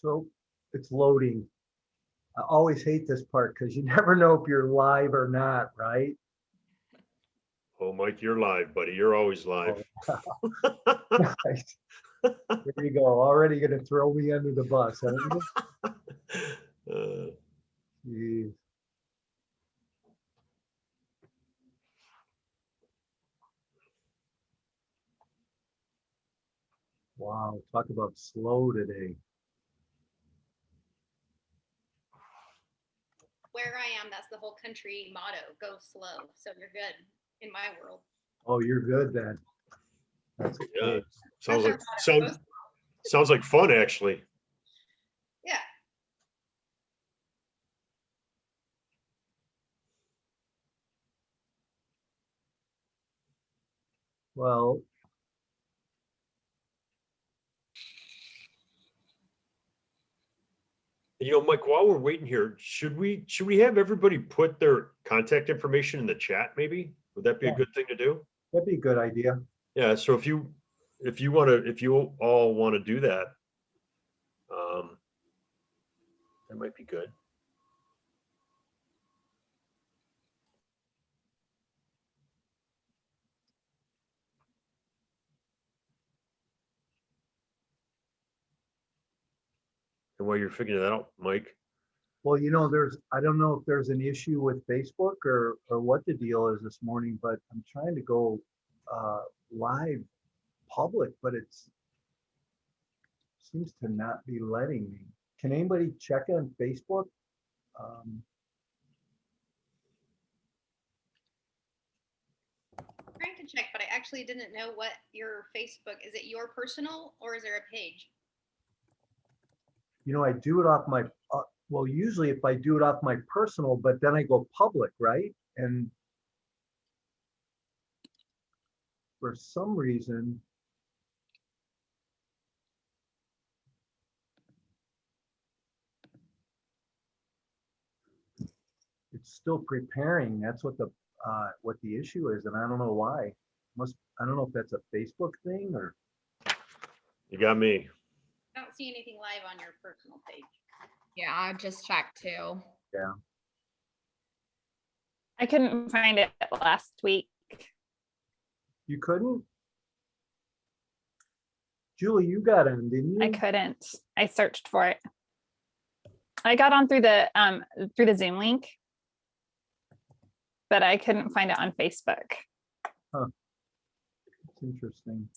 So it's loading. I always hate this part because you never know if you're live or not, right? Oh, Mike, you're live, buddy. You're always live. Nice. There you go. Already going to throw me under the bus, aren't you? Jeez. Wow, talk about slow today. Where I am, that's the whole country motto, go slow. So you're good in my world. Oh, you're good then. That's Yeah, okay. sounds like fun, actually. Yeah. Well, You know, Mike, while we're waiting here, should we have everybody put their contact information in the chat, maybe? Would that be a Yeah. good thing to do? that'd be a good idea. Yeah, so if you all want to do that, that might be good. And while you're figuring that out, Mike, Well, I don't know if there's an issue with Facebook or what the deal is this morning, but I'm trying to go live public, but seems to not be letting me. Can anybody check on Facebook? Trying to check, but I actually didn't know what your Facebook is. It your personal or is there a page? I do it off my well, usually if I do it off my personal, but then I go public, right? And for some reason, it's still preparing. That's what the issue is, and I don't know why. I don't know if that's a Facebook thing or. you got me. I don't see anything live on your personal page. Yeah, I just checked too. Yeah. I couldn't find it last week. You couldn't? Julie, you got in, didn't you? I couldn't. I searched for it. I got on through the Zoom link, but I couldn't find it on Facebook. Huh. It's interesting.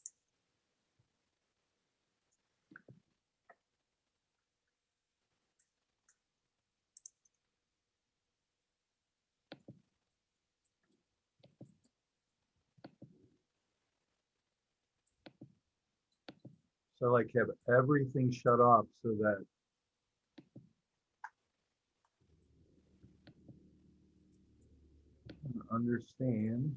So like have everything shut off so that I can understand.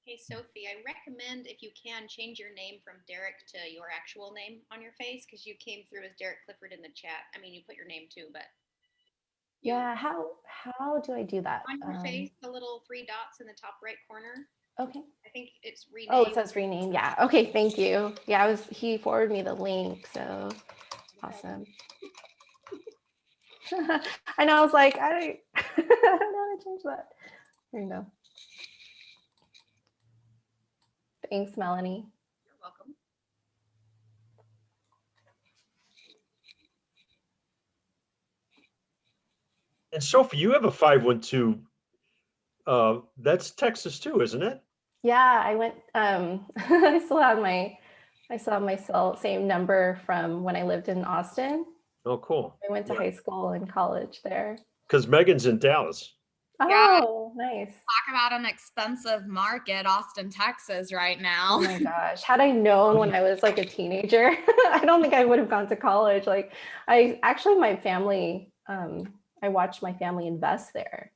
Hey, Sophie, I recommend if you can change your name from Derek to your actual name on your face because you came through as Derek Clifford in the chat. I mean, you put your name too, but. Yeah, how do I do that? On your face, the little 3 dots in the top right corner. Okay. I think it's rename. Oh, it says rename. Yeah. Okay. Thank you. Yeah, he forwarded me the link. So awesome. I know. I was like, I don't know how to change that. There you go. Thanks, Melanie. You're welcome. And Sophie, you have a 512. That's Texas too, isn't it? Yeah, I went. I still have my same number from when I lived in Austin. Oh, cool. I went to high school and college there. Because Megan's in Dallas. Oh, nice. Talk about an expensive market, Austin, Texas, right now. Oh my gosh. Had I known when I was like a teenager, I don't think I would have gone to college. Like my family, I watched my family invest there,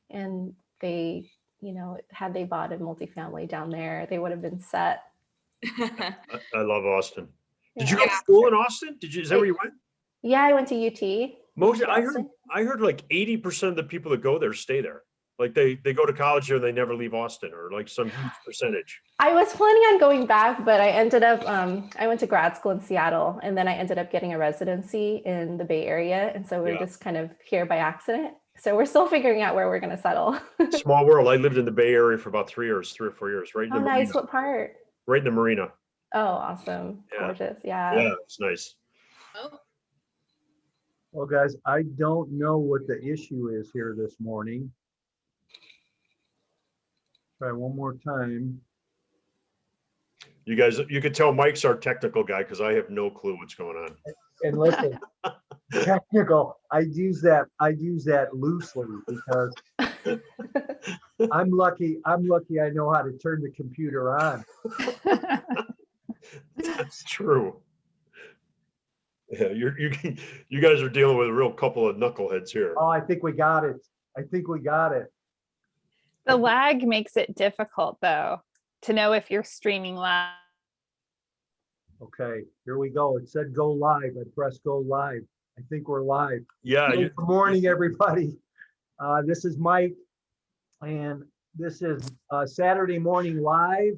and they, had they bought a multifamily down there, they would have been set. I love Austin. Did you Yeah. go to school in Austin? Is that where you went? Yeah, I went to UT. I heard like 80% of the people that go there stay there. Like they go to college here and they never leave Austin, or like some huge percentage. I was planning on going back, but I ended up, I went to grad school in Seattle, and then I ended up getting a residency in the Bay Area. And so we're Yeah. just kind of here by accident. So we're still figuring out where we're going to settle. Small world. I lived in the Bay Area for about 3 or 4 years, right in Oh, the nice. marina. What part? Right in the marina. Oh, awesome. Yeah. Gorgeous. Yeah, it's nice. Oh, Well, guys, I don't know what the issue is here this morning. Try one more time. You guys, you could tell Mike's our technical guy because I have no clue what's going on. And listen, technical, I use that loosely because I'm lucky I know how to turn the computer on. That's true. Yeah, you guys are dealing with a real couple of knuckleheads here. Oh, I think we got it. I think we got it. The lag makes it difficult though, to know if you're streaming live. Okay, here we go. It said go live. I pressed go live. I think we're live. Yeah, Hey, good morning, everybody. This is Mike, and this is Saturday Morning Live,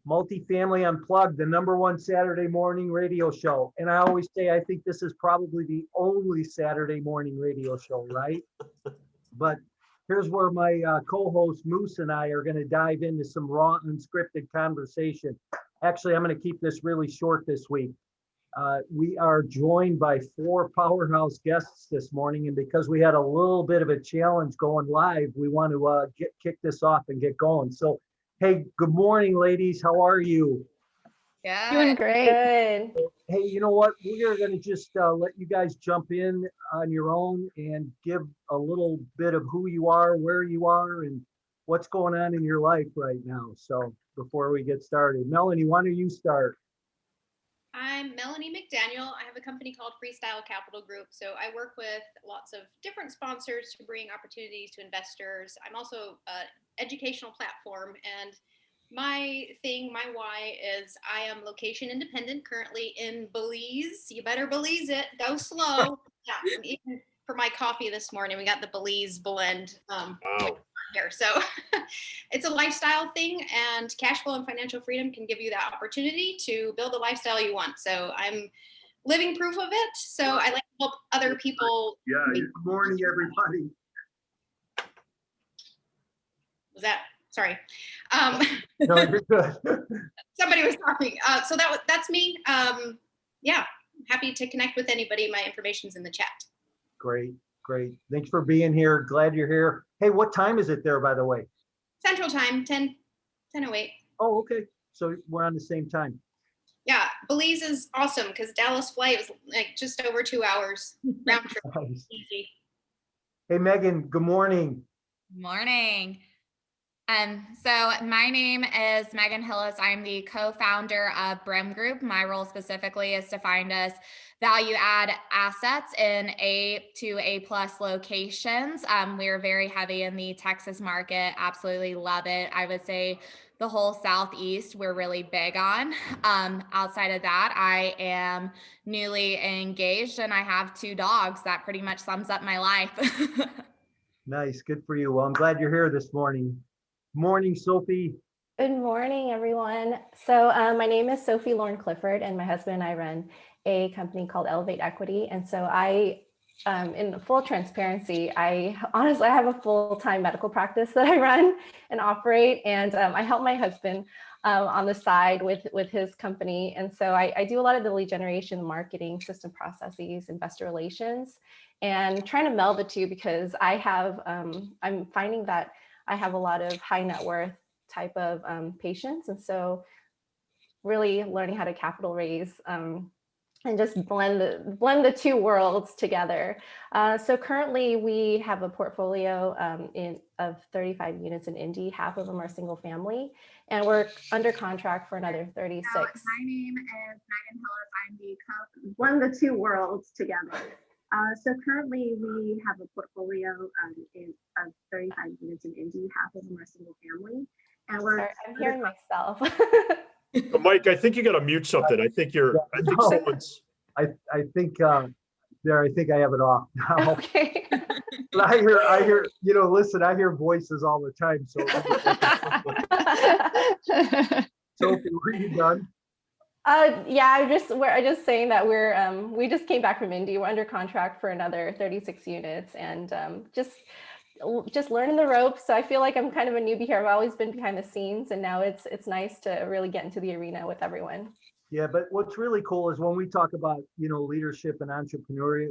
Multifamily Unplugged, the #1 Saturday morning radio show. And I always say, I think this is probably the only Saturday morning radio show, right? But here's where my co-host Moose and I are going to dive into some raw, unscripted conversation. Actually, I'm going to keep this really short this week. We are joined by 4 powerhouse guests this morning, and because we had a little bit of a challenge going live, we want to kick this off and get going. So, hey, good morning, ladies. How are you? Yeah. Doing great. Good. Hey, you know what? We are going to just let you guys jump in on your own and give a little bit of who you are, where you are, and what's going on in your life right now. So before we get started, Melanie, why don't you start? I'm Melanie McDaniel. I have a company called Freestyle Capital Group. So I work with lots of different sponsors to bring opportunities to investors. I'm also an educational platform, and my why is I am location independent, currently in Belize. You better Belize it. Go slow. Yeah, I'm eating for my coffee this morning. We got the Belize blend wow. here. So it's a lifestyle thing, and cash flow and financial freedom can give you that opportunity to build the lifestyle you want. So I'm living proof of it. So I like to help other people. Yeah, good morning, everybody. Was that? Sorry. No, you're good. Somebody was talking. So that's me. Yeah, happy to connect with anybody. My information's in the chat. Great, great. Thanks for being here. Glad you're here. Hey, what time is it there, by the way? Central Time, 10:08. Oh, okay. So we're on the same time. Yeah, Belize is awesome because Dallas flight was like just over 2 hours round trip. Nice. Easy. Hey, Megan, good morning. Morning. So my name is Megan Hillis. I'm the co-founder of Brim Group. My role specifically is to find us value add assets in A to A+ locations. We're very heavy in the Texas market. Absolutely love it. I would say the whole Southeast we're really big on. Outside of that, I am newly engaged and I have 2 dogs. That pretty much sums up my life. Nice, good for you. Well, I'm glad you're here this morning. Morning, Sophie. Good morning, everyone. So my name is Sophie Lauren Clifford, and my husband and I run a company called Elevate Equity. And so I, in full transparency, I have a full-time medical practice that I run and operate, and I help my husband on the side with his company. And so I do a lot of the lead generation, marketing, system processes, investor relations, and trying to meld the two because I have, I'm finding that I have a lot of high net worth type of patients. And so really learning how to capital raise and just blend the 2 worlds together. So currently we have a portfolio of 35 units in Indy. Half of them are single family, and we're under contract for another 36. My name is Megan Hillis. I'm the blend the 2 worlds together. So currently we have a portfolio of 35 units in Indy. Half of them are single family. And we're I'm hearing myself. Mike, I think you got to mute something. I think No. someone's. I think there, I think I have it off now. Okay. But I hear, listen, I hear voices all the time. So, Sophie, were you done? Yeah, I just saying that we just came back from Indy. We're under contract for another 36 units, and just learning the ropes. So I feel like I'm kind of a newbie here. I've always been behind the scenes, and now it's nice to really get into the arena with everyone. Yeah, but what's really cool is when we talk about, leadership and entrepreneurial,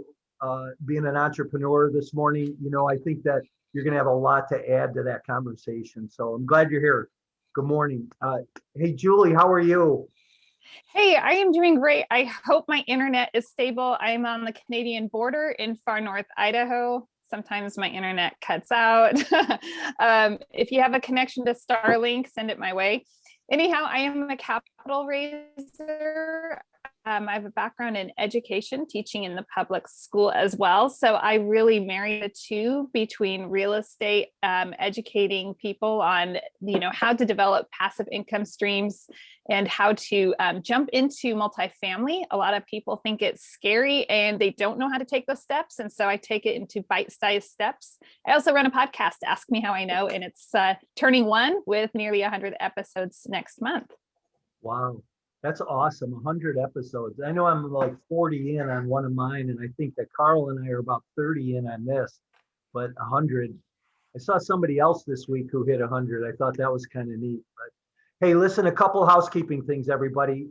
being an entrepreneur this morning, I think that you're going to have a lot to add to that conversation. So I'm glad you're here. Good morning. Hey, Julie, how are you? Hey, I am doing great. I hope my internet is stable. I'm on the Canadian border in far north Idaho. Sometimes my internet cuts out. If you have a connection to Starlink, send it my way. Anyhow, I am a capital raiser. I have a background in education, teaching in the public school as well. So I really marry the two between real estate, educating people on, how to develop passive income streams and how to jump into multifamily. A lot of people think it's scary and they don't know how to take those steps. And so I take it into bite-sized steps. I also run a podcast, Ask Me How I Know, and it's turning 1 with nearly 100 episodes next month. Wow. That's awesome. 100 episodes. I know I'm like 40 in on one of mine, and I think that Carl and I are about 30 in on this, but 100. I saw somebody else this week who hit 100. I thought that was kind of neat. But hey, listen, a couple housekeeping things, everybody.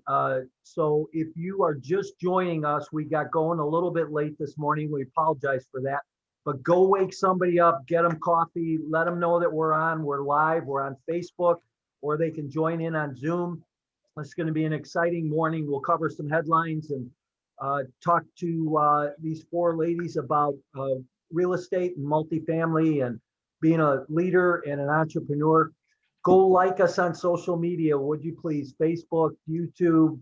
So if you are just joining us, we got going a little bit late this morning. We apologize for that. But go wake somebody up, get them coffee, let them know that we're on, we're live, we're on Facebook, or they can join in on Zoom. It's going to be an exciting morning. We'll cover some headlines and talk to these 4 ladies about real estate and multifamily and being a leader and an entrepreneur. Go like us on social media, would you please? Facebook, YouTube,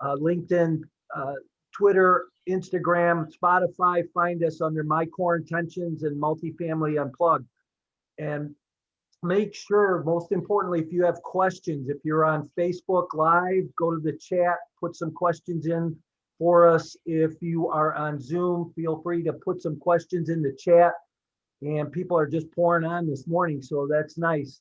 LinkedIn, Twitter, Instagram, Spotify. Find us under My Core Intentions and Multifamily Unplugged. And make sure, most importantly, if you have questions, if you're on Facebook Live, go to the chat, put some questions in for us. If you are on Zoom, feel free to put some questions in the chat. And people are just pouring on this morning, so that's nice.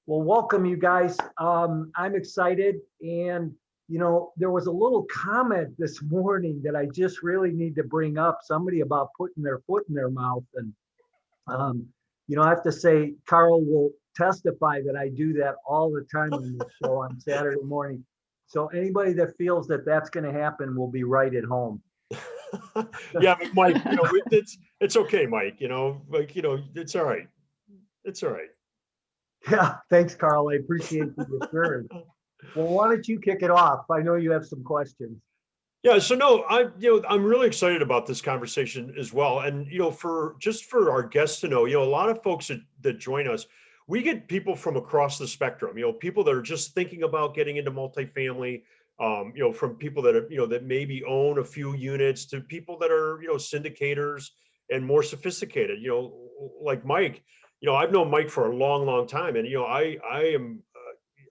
Well, welcome, you guys. I'm excited. And, there was a little comment this morning that I just really need to bring up. Somebody about putting their foot in their mouth. And, I have to say, Carl will testify that I do that all the time on the show on Saturday morning. So anybody that feels that that's going to happen will be right at home. Yeah, but Mike, it's okay, Mike. It's all right. It's all right. Yeah, thanks, Carl. I appreciate the assurance. Well, why don't you kick it off? I know you have some questions. Yeah, so no, I'm really excited about this conversation as well. And, for our guests to know, a lot of folks that join us, we get people from across the spectrum, people that are just thinking about getting into multifamily, from people that are, that maybe own a few units to people that are, syndicators and more sophisticated, like Mike. I've known Mike for a long, long time. And,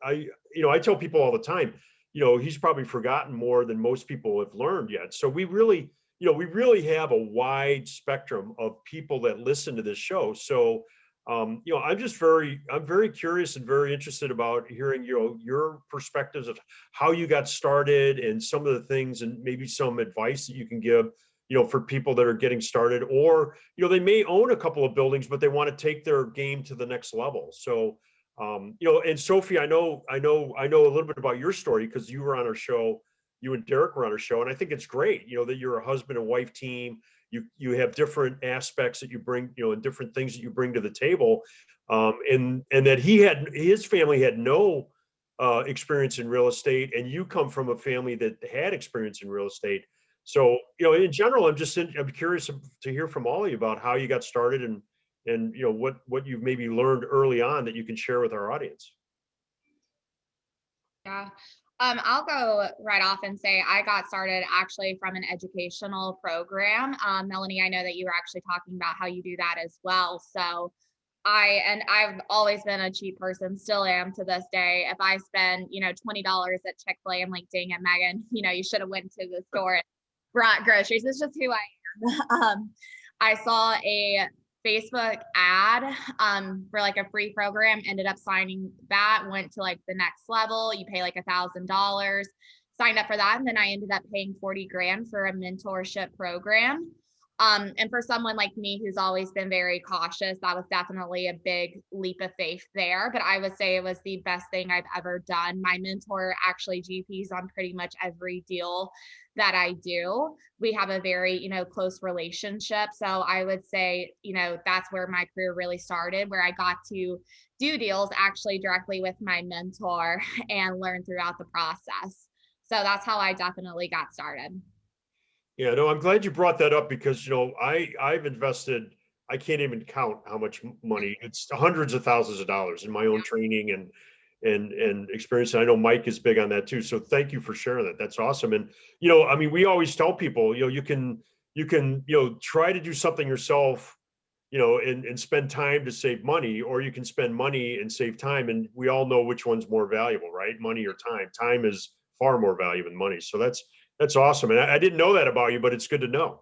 I tell people all the time, he's probably forgotten more than most people have learned yet. So we really have a wide spectrum of people that listen to this show. So, I'm very curious and very interested about hearing, your perspectives of how you got started and some of the things and maybe some advice that you can give, for people that are getting started, or, they may own a couple of buildings, but they want to take their game to the next level. So, and Sophie, I know a little bit about your story because you were on our show, you and Derek were on our show. And I think it's great, that you're a husband and wife team. You have different aspects that you bring, and different things that you bring to the table. And that his family had no experience in real estate, and you come from a family that had experience in real estate. So, in general, I'm curious to hear from all of you about how you got started and what you've maybe learned early on that you can share with our audience. Yeah. I'll go right off and say I got started actually from an educational program. Melanie, I know that you were actually talking about how you do that as well. So I've always been a cheap person, still am to this day. If I spend, $20 at Chick-fil-A, I'm like, dang it, Megan, you should have went to the store and brought groceries. It's just who I am. I saw a Facebook ad for like a free program, ended up signing that, went to like the next level. You pay like $1,000, signed up for that. And then I ended up paying 40 grand for a mentorship program. And for someone like me who's always been very cautious, that was definitely a big leap of faith there. But I would say it was the best thing I've ever done. My mentor actually GPs on pretty much every deal that I do. We have a very, close relationship. So I would say, that's where my career really started, where I got to do deals actually directly with my mentor and learn throughout the process. So that's how I definitely got started. Yeah, no, I'm glad you brought that up because, I've invested, I can't even count how much money. It's hundreds of thousands of dollars in my own training and experience. And I know Mike is big on that too. So thank you for sharing that. That's awesome. And, we always tell people, you can, try to do something yourself, and spend time to save money, or you can spend money and save time. And we all know which one's more valuable, right? Money or time. Time is far more valuable than money. So that's awesome. And I didn't know that about you, but it's good to know.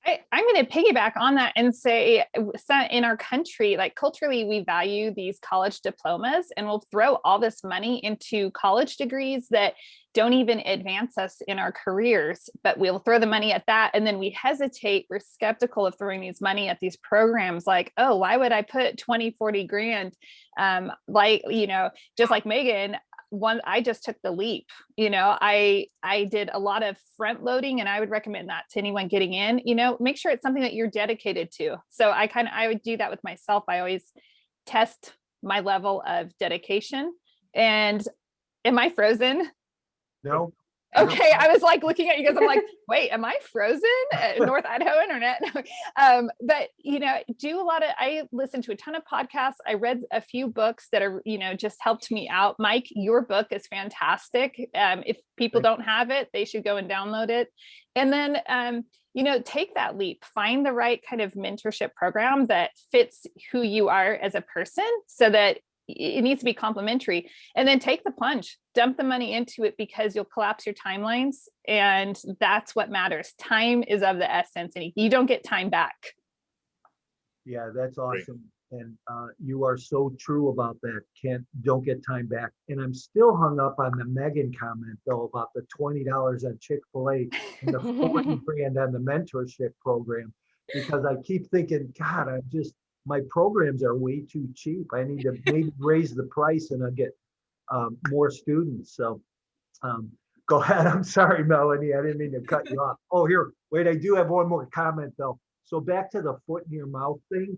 I'm going to piggyback on that and say in our country, like culturally, we value these college diplomas and we'll throw all this money into college degrees that don't even advance us in our careers, but we'll throw the money at that. And then we hesitate. We're skeptical of throwing these money at these programs like, oh, why would I put 20, 40 grand? Just like Megan, I just took the leap. I did a lot of front loading, and I would recommend that to anyone getting in. Make sure it's something that you're dedicated to. So I would do that with myself. I always test my level of dedication. And am I frozen? No. Okay, I was like looking at you guys. I'm like, wait, am I frozen? North Idaho internet. But do a lot of. I listened to a ton of podcasts. I read a few books that are just helped me out. Mike, your book is fantastic. If people don't have it, they should go and download it. And then take that leap. Find the right kind of mentorship program that fits who you are as a person, so that it needs to be complementary, and then take the plunge, dump the money into it, because you'll collapse your timelines. And that's what matters. Time is of the essence, and you don't get time back. Yeah, that's awesome. And you are so true about that. Don't get time back. And I'm still hung up on the Megan comment though, about the $20 on Chick-fil-A and the 40 grand on the mentorship program, because I keep thinking, God, my programs are way too cheap. I need to maybe raise the price and I'll get more students. So go ahead. I'm sorry, Melanie. I didn't mean to cut you off. Oh, here, wait, I do have one more comment though. So back to the foot in your mouth thing.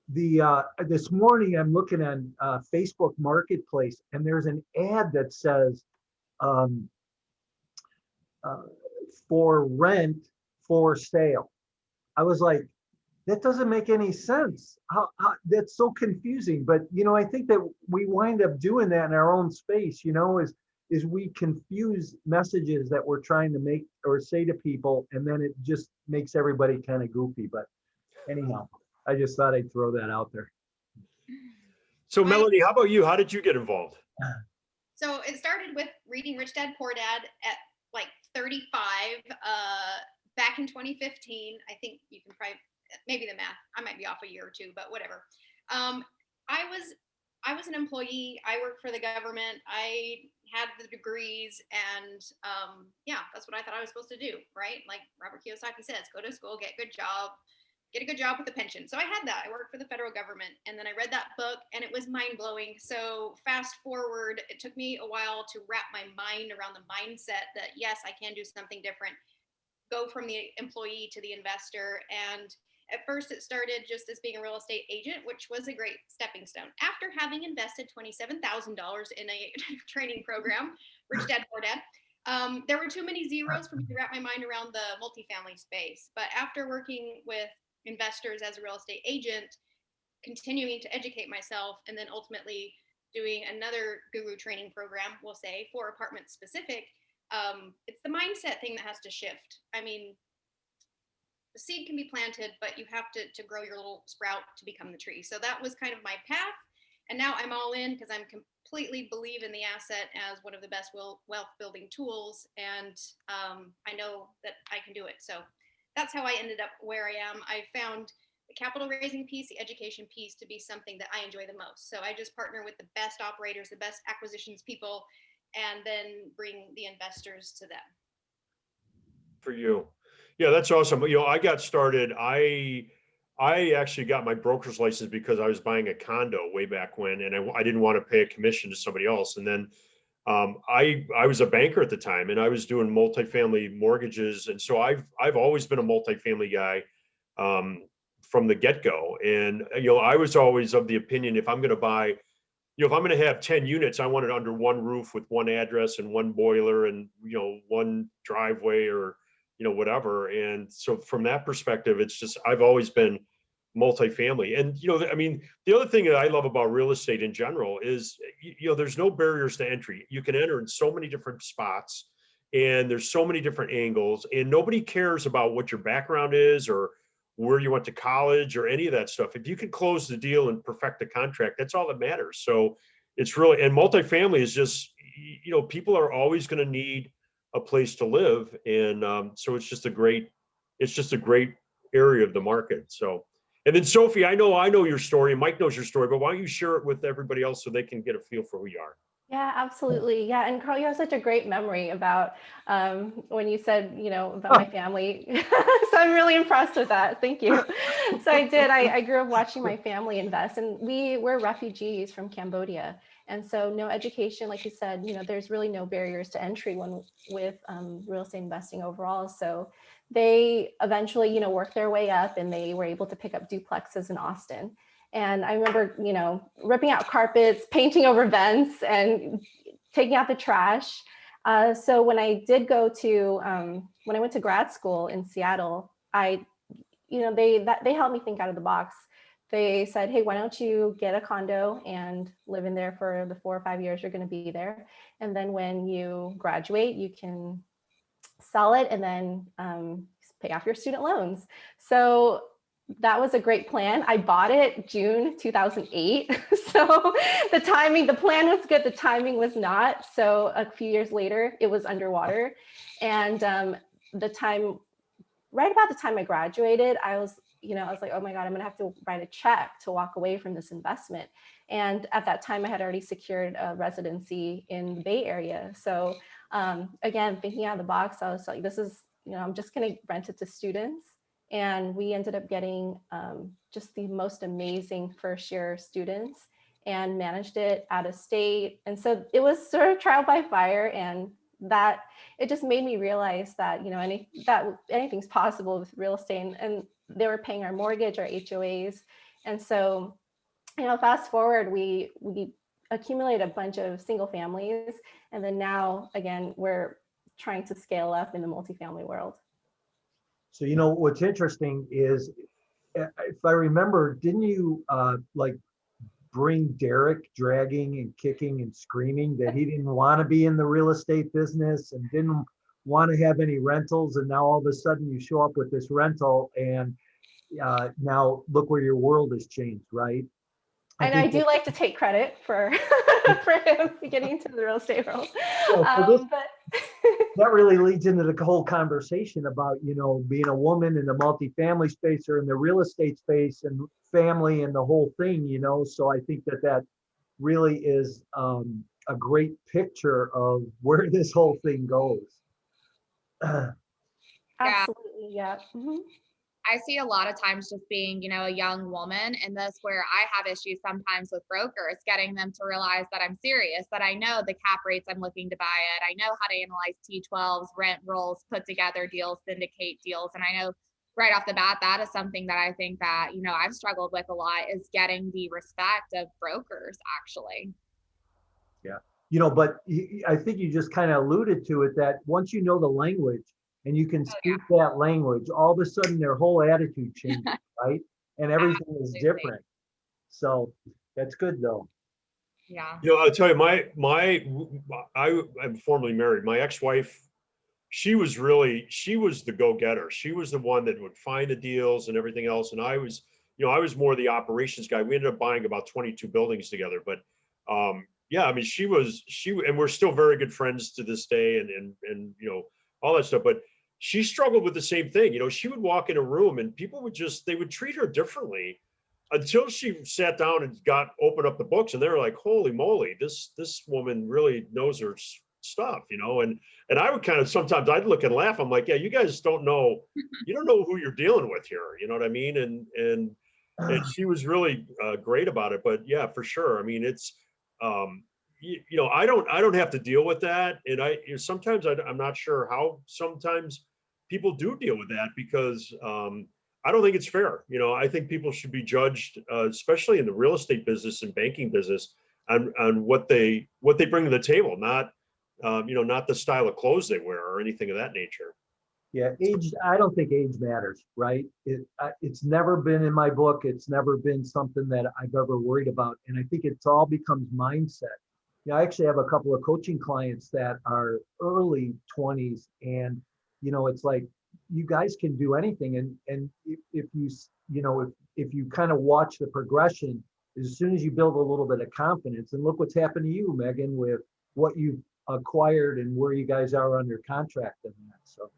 This morning I'm looking on Facebook Marketplace, and there's an ad that says for rent, for sale. I was like, that doesn't make any sense. How that's so confusing. But I think that we wind up doing that in our own space. Is we confuse messages that we're trying to make or say to people, and then it just makes everybody kind of goofy. But anyhow, I just thought I'd throw that out there. So Melanie, how about you? How did you get involved? So it started with reading Rich Dad Poor Dad at like 35 back in 2015. I think you can probably, maybe the math, I might be off a year or two, but whatever. I was an employee. I worked for the government. I had the degrees, and that's what I thought I was supposed to do, right? Like Robert Kiyosaki says, go to school, get a good job with a pension. So I had that. I worked for the federal government, and then I read that book, and it was mind blowing. So fast forward, it took me a while to wrap my mind around the mindset that yes, I can do something different, go from the employee to the investor. And at first it started just as being a real estate agent, which was a great stepping stone. After having invested $27,000 in a training program, Rich Dad Poor Dad, there were too many zeros for me to wrap my mind around the multifamily space. But after working with investors as a real estate agent, continuing to educate myself, and then ultimately doing another guru training program, we'll say, for apartment specific, it's the mindset thing that has to shift. I mean, the seed can be planted, but you have to grow your little sprout to become the tree. So that was kind of my path. And now I'm all in because I'm completely believe in the asset as one of the best wealth building tools. And I know that I can do it. So that's how I ended up where I am. I found the capital raising piece, the education piece to be something that I enjoy the most. So I just partner with the best operators, the best acquisitions people, and then bring the investors to them. For you. Yeah, that's awesome. You know, I got started, I actually got my broker's license because I was buying a condo way back when, and I didn't want to pay a commission to somebody else. And then I was a banker at the time, and I was doing multifamily mortgages, and so I've always been a multifamily guy from the get-go. And you know, I was always of the opinion, if I'm going to buy, you know, if I'm going to have 10 units, I want it under one roof with one address and one boiler and, you know, one driveway or, you know, whatever. And so from that perspective, it's just, I've always been multifamily. And, you know, I mean, the other thing that I love about real estate in general is, you know, there's no barriers to entry. You can enter in so many different spots, and there's so many different angles, and nobody cares about what your background is or where you went to college or any of that stuff. If you can close the deal and perfect the contract, that's all that matters. So it's really, and multifamily is just, you know, people are always going to need a place to live. And so it's just a great area of the market. So, and then Sophie, I know your story, Mike knows your story, but why don't you share it with everybody else so they can get a feel for who you are? Yeah, absolutely. Yeah. And Carl, you have such a great memory about when you said, you know, about my family. So I'm really impressed with that. Thank you. So I grew up watching my family invest, and we're refugees from Cambodia. And so no education, like you said, you know, there's really no barriers to entry with real estate investing overall. So they eventually, you know, worked their way up, and they were able to pick up duplexes in Austin. And I remember, you know, ripping out carpets, painting over vents, and taking out the trash. So when I did go to, when I went to grad school in Seattle, you know, they helped me think out of the box. They said, hey, why don't you get a condo and live in there for the 4 or 5 years you're going to be there. And then when you graduate, you can sell it and then pay off your student loans. So that was a great plan. I bought it June 2008. So the plan was good. The timing was not. So a few years later, it was underwater. And right about the time I graduated, I was like, oh my God, I'm gonna have to write a check to walk away from this investment. And at that time I had already secured a residency in the Bay Area. So again, thinking out of the box, I was like, this is, you know, I'm just gonna rent it to students. And we ended up getting just the most amazing first year students and managed it out of state. And so it was sort of trial by fire, and that it just made me realize that, you know, anything's possible with real estate. And they were paying our mortgage, our HOAs. And so, you know, fast forward, we accumulated a bunch of single families. And then now, again, we're trying to scale up in the multifamily world. So, you know, what's interesting is, if I remember, didn't you like bring Derek dragging and kicking and screaming that he didn't want to be in the real estate business and didn't want to have any rentals? And now all of a sudden you show up with this rental, and now look where your world has changed, right? And I do like to take credit for for him getting into the real estate world. That really leads into the whole conversation about, you know, being a woman in the multifamily space or in the real estate space and family and the whole thing, you know. So I think that really is a great picture of where this whole thing goes. Absolutely, yeah. Mm-hmm. I see a lot of times just being, you know, a young woman in this, where I have issues sometimes with brokers, getting them to realize that I'm serious, that I know the cap rates I'm looking to buy at. I know how to analyze T12s, rent rolls, put together deals, syndicate deals. And I know right off the bat, that is something that I think that, you know, I've struggled with a lot, is getting the respect of brokers, actually. Yeah. You know, but I think you just kind of alluded to it, that once you know the language, and you can speak that language, all of a sudden their whole attitude changes, right? And everything is different. So that's good though. Yeah. You know, I'll tell you, I'm formerly married. My ex-wife, she was the go-getter. She was the one that would find the deals and everything else. And I was more the operations guy. We ended up buying about 22 buildings together, but Yeah, I mean, and we're still very good friends to this day, and all that stuff. But she struggled with the same thing. She would walk in a room and people they would treat her differently until she sat down and opened up the books, and they were like, holy moly, this woman really knows her stuff, and I would sometimes I'd look and laugh. I'm like, yeah, you guys don't know who you're dealing with here. You know what I mean? And she was really great about it. But yeah, for sure. I mean, it's, I don't have to deal with that. And sometimes I'm not sure how sometimes people do deal with that, because I don't think it's fair. I think people should be judged, especially in the real estate business and banking business, on what they bring to the table, not not the style of clothes they wear or anything of that nature. Yeah, age, I don't think age matters, right? It's never been in my book. It's never been something that I've ever worried about. And I think it's all becomes mindset. I actually have a couple of coaching clients that are early 20s, and it's like, you guys can do anything. And if you kind of watch the progression, as soon as you build a little bit of confidence, and look what's happened to you, Megan, with what you've acquired and where you guys are under contract and that. So.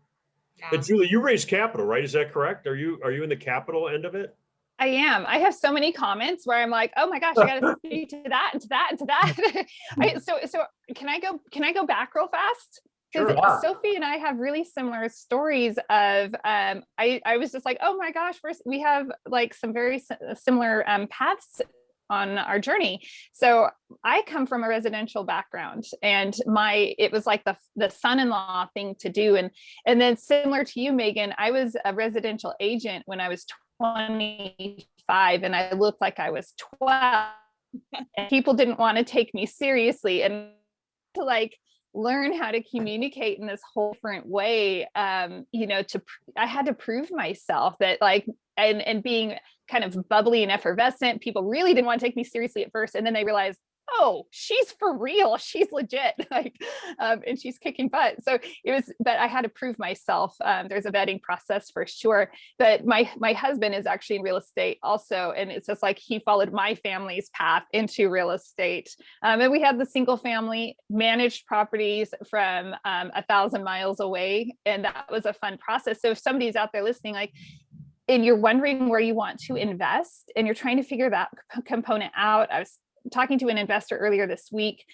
Yeah. And Julie, you raise capital, right? Is that correct? Are you in the capital end of it? I am. I have so many comments where I'm like, oh my gosh, I got to speak to that and to that and to that. So can I go back real fast? Because Sure. Sophie and I have really similar stories of, I was just like, oh my gosh, we have like some very similar paths on our journey. So I come from a residential background, and it was like the son-in-law thing to do. And then similar to you, Megan, I was a residential agent when I was 25, and I looked like I was 12, and people didn't want to take me seriously. And to like learn how to communicate in this whole different way, I had to prove myself that and being kind of bubbly and effervescent, people really didn't want to take me seriously at first. And then they realized, oh, she's for real. She's legit. And she's kicking butt. So but I had to prove myself. There's a vetting process for sure. But my husband is actually in real estate also. And it's just like, he followed my family's path into real estate. And we had the single family managed properties from 1,000 miles away. And that was a fun process. So if somebody's out there listening, and you're wondering where you want to invest, and you're trying to figure that component out. I was talking to an investor earlier this week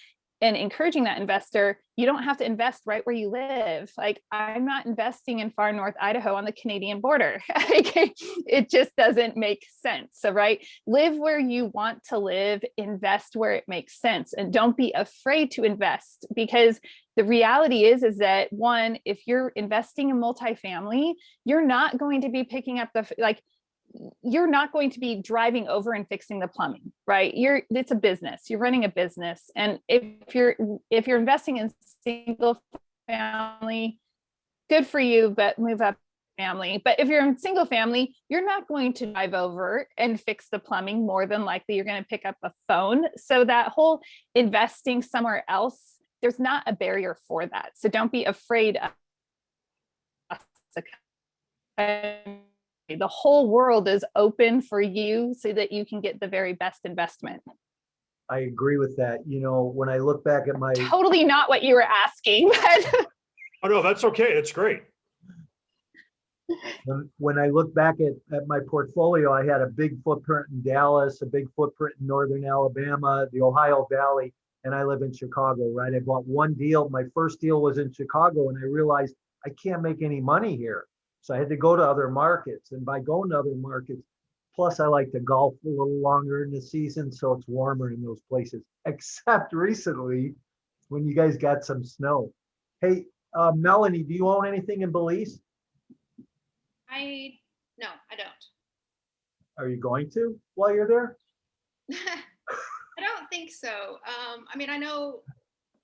and encouraging that investor, you don't have to invest right where you live. Like, I'm not investing in far north Idaho on the Canadian border. It just doesn't make sense. So, right, live where you want to live, invest where it makes sense, and don't be afraid to invest, because the reality is that one, if you're investing in multifamily, you're not going to be picking up you're not going to be driving over and fixing the plumbing, right? It's a business. You're running a business. And if you're investing in single family, good for you, but move up family. But if you're in single family, you're not going to drive over and fix the plumbing. More than likely, you're going to pick up a phone. So that whole investing somewhere else, there's not a barrier for that. So don't be afraid of the whole world is open for you so that you can get the very best investment. I agree with that. When I look back at my Totally not what you were asking, but Oh no, that's okay. That's great. when I look back at my portfolio, I had a big footprint in Dallas, a big footprint in Northern Alabama, the Ohio Valley, and I live in Chicago, right? I bought one deal. My first deal was in Chicago, and I realized I can't make any money here. So I had to go to other markets, and by going to other markets, plus I like to golf a little longer in the season, so it's warmer in those places, except recently when you guys got some snow. Hey, Melanie, do you own anything in Belize? No, I don't. Are you going to while you're there? I don't think so. I know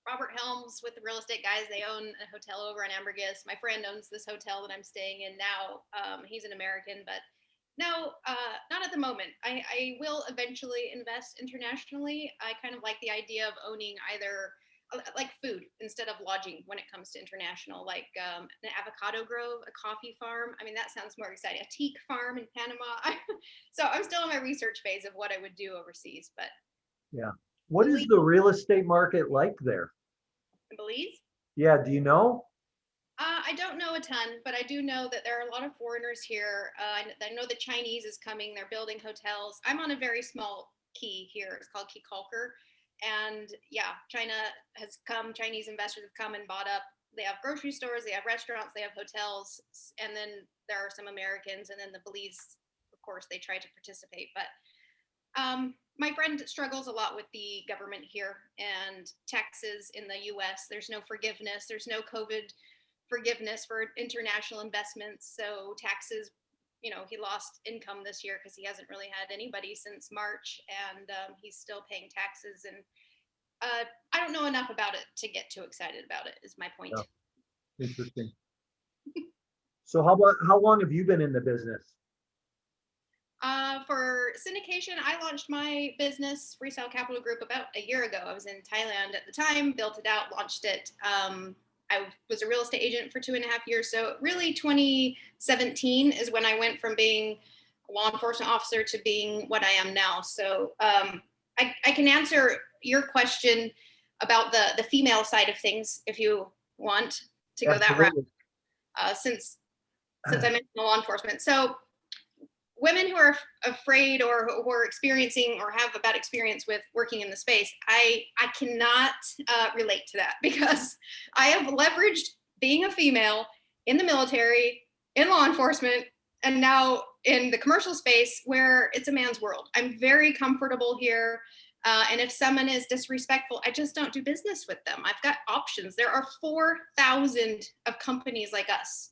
Robert Helms with the real estate guys, they own a hotel over in Ambergris. My friend owns this hotel that I'm staying in now. He's an American, but no, not at the moment. I will eventually invest internationally. I kind of like the idea of owning either like food instead of lodging when it comes to international, like an avocado grove, a coffee farm. That sounds more exciting. A teak farm in Panama. So I'm still in my research phase of what I would do overseas, but yeah. What is the real estate market like there? in Belize. Yeah, do you know? I don't know a ton, but I do know that there are a lot of foreigners here. I know the Chinese is coming. They're building hotels. I'm on a very small key here. It's called Key Kalker. And yeah, China has come, Chinese investors have come and bought up. They have grocery stores, they have restaurants, they have hotels. And then there are some Americans, and then the Belize, of course, they try to participate. But my friend struggles a lot with the government here and taxes in the US. There's no forgiveness. There's no COVID forgiveness for international investments. So taxes, you know, he lost income this year because he hasn't really had anybody since March, and he's still paying taxes. And I don't know enough about it to get too excited about it, is my point. Yeah. Interesting. So how long have you been in the business? For syndication, I launched my business, Freestyle Capital Group, about a year ago. I was in Thailand at the time, built it out, launched it. I was a real estate agent for 2.5 years. So really 2017 is when I went from being a law enforcement officer to being what I am now. So I can answer your question about the female side of things if you want to go that route, since I mentioned law enforcement. So women who are afraid or who are experiencing or have a bad experience with working in the space, I cannot relate to that, because I have leveraged being a female in the military, in law enforcement, and now in the commercial space where it's a man's world. I'm very comfortable here. And if someone is disrespectful, I just don't do business with them. I've got options. There are 4,000 of companies like us,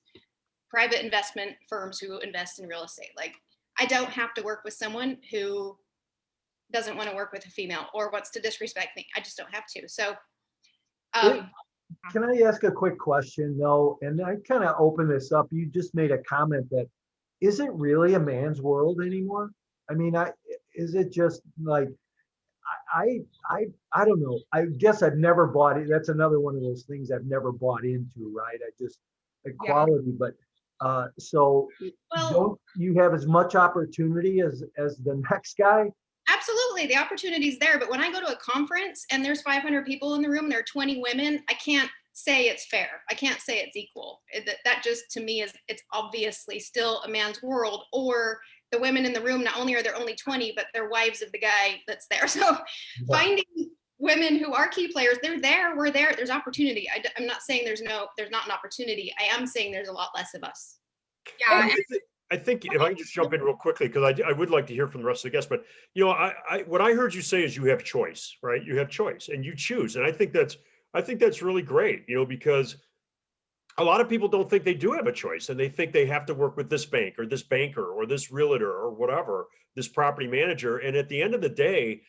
private investment firms who invest in real estate. Like, I don't have to work with someone who doesn't want to work with a female or wants to disrespect me. I just don't have to. So, can I ask a quick question though? And I kind of open this up. You just made a comment that, is it really a man's world anymore? I mean, is it just like, I don't know. I guess I've never bought it. That's another one of those things I've never bought into, right? I just equality, but so don't you have as much opportunity as the next guy? Absolutely, the opportunity's there. But when I go to a conference and there's 500 people in the room, there are 20 women, I can't say it's fair. I can't say it's equal. That just, to me, is, it's obviously still a man's world. Or the women in the room, not only are there only 20, but they're wives of the guy that's there. So finding women who are key players, they're there, we're there, there's opportunity. I'm not saying there's not an opportunity. I am saying there's a lot less of us. Yeah. I think if I can just jump in real quickly, because I would like to hear from the rest of the guests, but you know, what I heard you say is you have choice, right? You have choice and you choose. And I think that's really great, you know, because a lot of people don't think they do have a choice, and they think they have to work with this bank or this banker or this realtor or whatever, this property manager. And at the end of the day,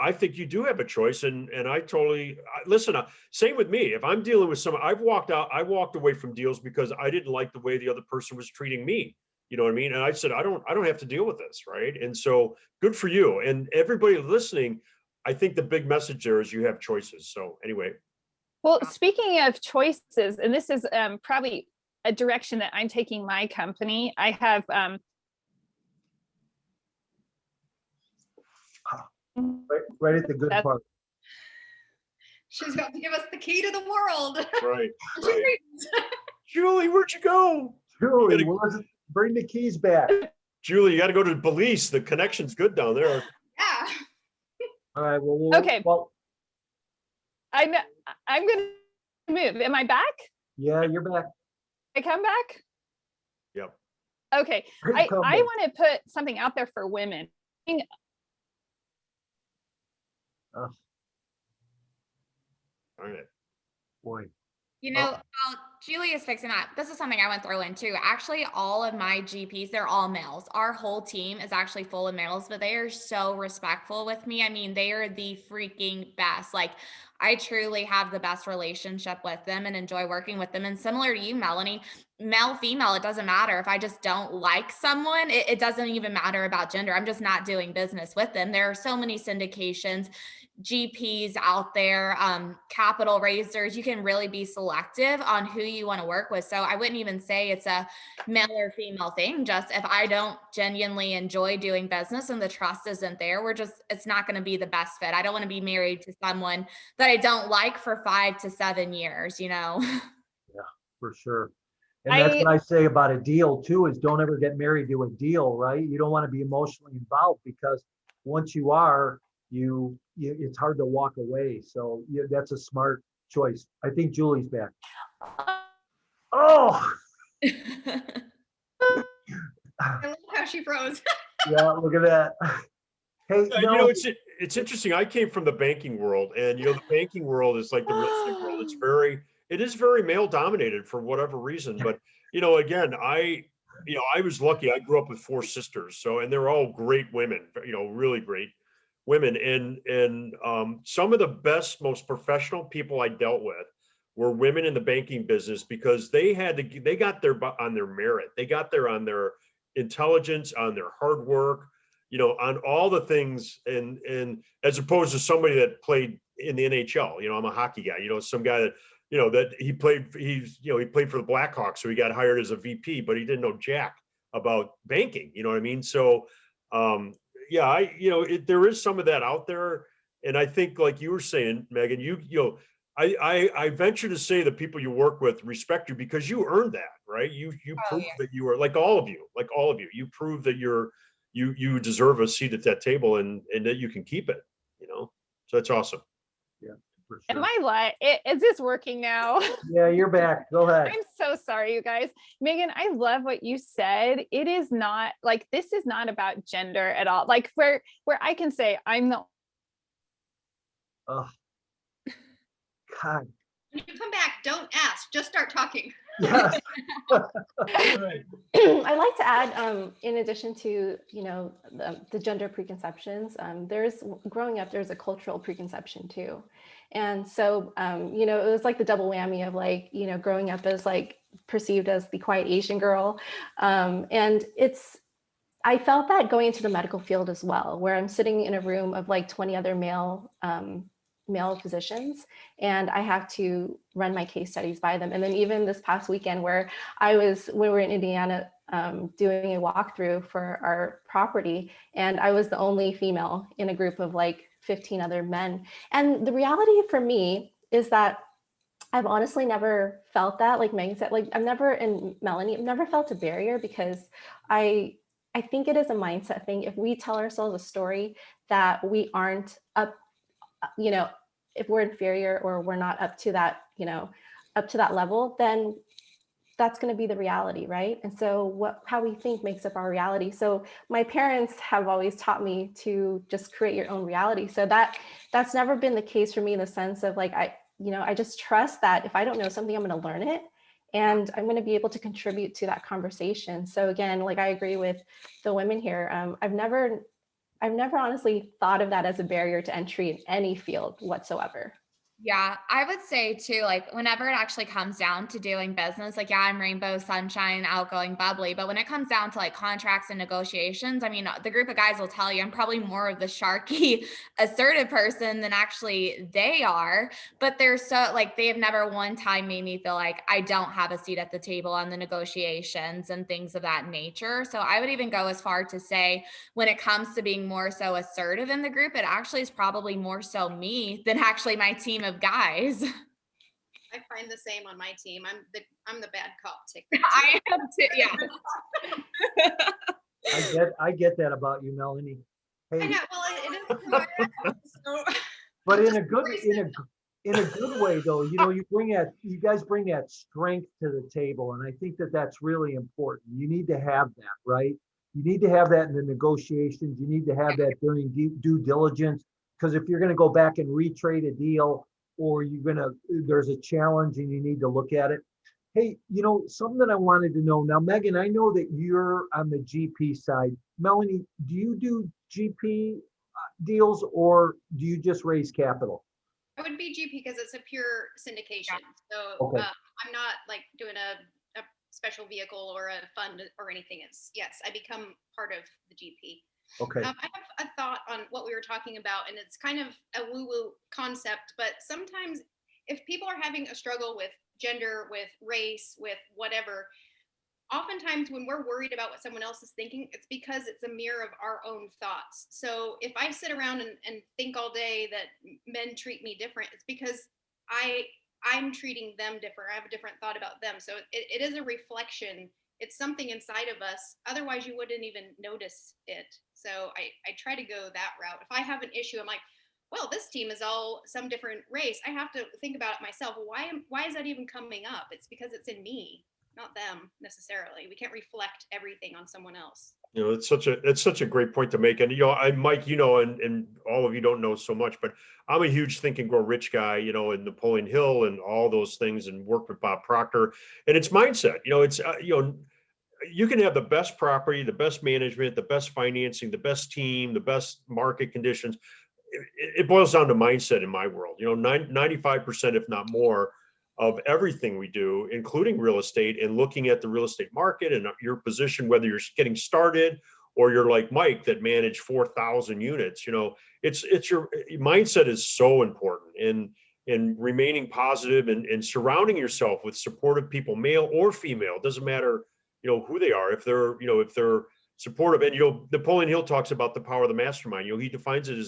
I think you do have a choice. And I totally listen. Same with me. If I'm dealing with someone, I walked away from deals because I didn't like the way the other person was treating me. You know what I mean? And I said, I don't have to deal with this, right? And so good for you. And everybody listening, I think the big message there is you have choices. So anyway. Well, speaking of choices, and this is probably a direction that I'm taking my company. I have right at the good part. She's about to give us the key to the world. Right. Julie, where'd you go? Julie, bring the keys back. Julie, you got to go to Belize. The connection's good down there. Yeah. All right. Well, okay. Well, I'm gonna move. Am I back? Yeah, you're back. I come back? Yep. Okay. I want to put something out there for women. All right. Boy. You know, while Julie is fixing that, this is something I want to throw in too. Actually, all of my GPs, they're all males. Our whole team is actually full of males, but they are so respectful with me. I mean, they are the freaking best. Like, I truly have the best relationship with them and enjoy working with them. And similar to you, Melanie, male, female, it doesn't matter. If I just don't like someone, it doesn't even matter about gender. I'm just not doing business with them. There are so many syndications, GPs out there, capital raisers. You can really be selective on who you want to work with. So I wouldn't even say it's a male or female thing. Just if I don't genuinely enjoy doing business and the trust isn't there, it's not going to be the best fit. I don't want to be married to someone that I don't like for 5 to 7 years, you know? Yeah, for sure. And that's what I say about a deal too, is don't ever get married to a deal, right? You don't want to be emotionally involved, because once you are, it's hard to walk away. So that's a smart choice. I think Julie's back. Oh, I love how she froze. yeah, look at that. Hey, You no, know, it's interesting. I came from the banking world, and you know, the banking world is like the real estate world. It is very male dominated for whatever reason. But you know, again, I was lucky. I grew up with 4 sisters, so, and they're all great women. You know, really great women. And some of the best, most professional people I dealt with were women in the banking business, because they got there on their merit. They got there on their intelligence, on their hard work, you know, on all the things, and as opposed to somebody that played in the NHL. You know, I'm a hockey guy, you know, some guy that, you know, that he played for the Blackhawks, so he got hired as a VP, but he didn't know jack about banking, you know what I mean? So yeah, there is some of that out there. And I think, like you were saying, Megan, I venture to say that people you work with respect you because you earned that, right? You proved that you were, like all of you, you proved that you deserve a seat at that table, and that you can keep it, you know? So that's awesome. yeah, for sure. Am I live? Is this working now? Yeah, you're back. Go ahead. I'm so sorry, you guys. Megan, I love what you said. It is not like, this is not about gender at all. Like where I can say I'm the Oh, God. When you come back, don't ask, just start talking. Yes. I'd like to add, in addition to, the gender preconceptions, growing up, there's a cultural preconception too. And so, it was like the double whammy of like, growing up as like perceived as the quiet Asian girl. And I felt that going into the medical field as well, where I'm sitting in a room of like 20 other male physicians, and I have to run my case studies by them. And then even this past weekend where we were in Indiana doing a walkthrough for our property, and I was the only female in a group of like 15 other men. And the reality for me is that I've honestly never felt that, like Megan said, like Melanie, I've never felt a barrier, because I think it is a mindset thing. If we tell ourselves a story that we aren't up, if we're inferior or we're not up to that, up to that level, then that's going to be the reality, right? And so how we think makes up our reality. So my parents have always taught me to just create your own reality. So that's never been the case for me, in the sense of like, I just trust that if I don't know something, I'm going to learn it, and I'm going to be able to contribute to that conversation. So again, like I agree with the women here. I've never honestly thought of that as a barrier to entry in any field whatsoever. Yeah, I would say too, like whenever it actually comes down to doing business, like, yeah, I'm rainbow, sunshine, outgoing, bubbly. But when it comes down to like contracts and negotiations, I mean, the group of guys will tell you I'm probably more of the sharky, assertive person than actually they are. But they're so like, they have never one time made me feel like I don't have a seat at the table on the negotiations and things of that nature. So I would even go as far to say, when it comes to being more so assertive in the group, it actually is probably more so me than actually my team of guys. I find the same on my team. I'm the bad cop. I am too. Yeah. I get that about you, Melanie. I Hey, know. Well, it is who I am. So but in a good way though, you guys bring that strength to the table, and I think that's really important. You need to have that, right? You need to have that in the negotiations. You need to have that during due diligence, because if you're going to go back and retrade a deal, or there's a challenge and you need to look at it. Hey, something that I wanted to know now, Megan, I know that you're on the GP side. Melanie, do you do GP deals, or do you just raise capital? I would be GP because it's a pure syndication. So Okay. I'm not like doing a special vehicle or a fund or anything. It's yes, I become part of the GP. Okay. I have a thought on what we were talking about, and it's kind of a woo-woo concept, but sometimes if people are having a struggle with gender, with race, with whatever, oftentimes when we're worried about what someone else is thinking, it's because it's a mirror of our own thoughts. So if I sit around and think all day that men treat me different, it's because I'm treating them different. I have a different thought about them. So it is a reflection. It's something inside of us. Otherwise, you wouldn't even notice it. So I try to go that route. If I have an issue, I'm like, well, this team is all some different race. I have to think about it myself. Why is that even coming up? It's because it's in me, not them necessarily. We can't reflect everything on someone else. You know, it's such a great point to make. And, Mike, and all of you don't know so much, but I'm a huge Think and Grow Rich guy, and Napoleon Hill and all those things, and work with Bob Proctor. And it's mindset. You can have the best property, the best management, the best financing, the best team, the best market conditions. It boils down to mindset in my world. 95%, if not more, of everything we do, including real estate, and looking at the real estate market and your position, whether you're getting started or you're like Mike that manage 4,000 units. It's your mindset is so important, and remaining positive and surrounding yourself with supportive people, male or female. It doesn't matter, who they are. If they're supportive, and Napoleon Hill talks about the power of the mastermind. He defines it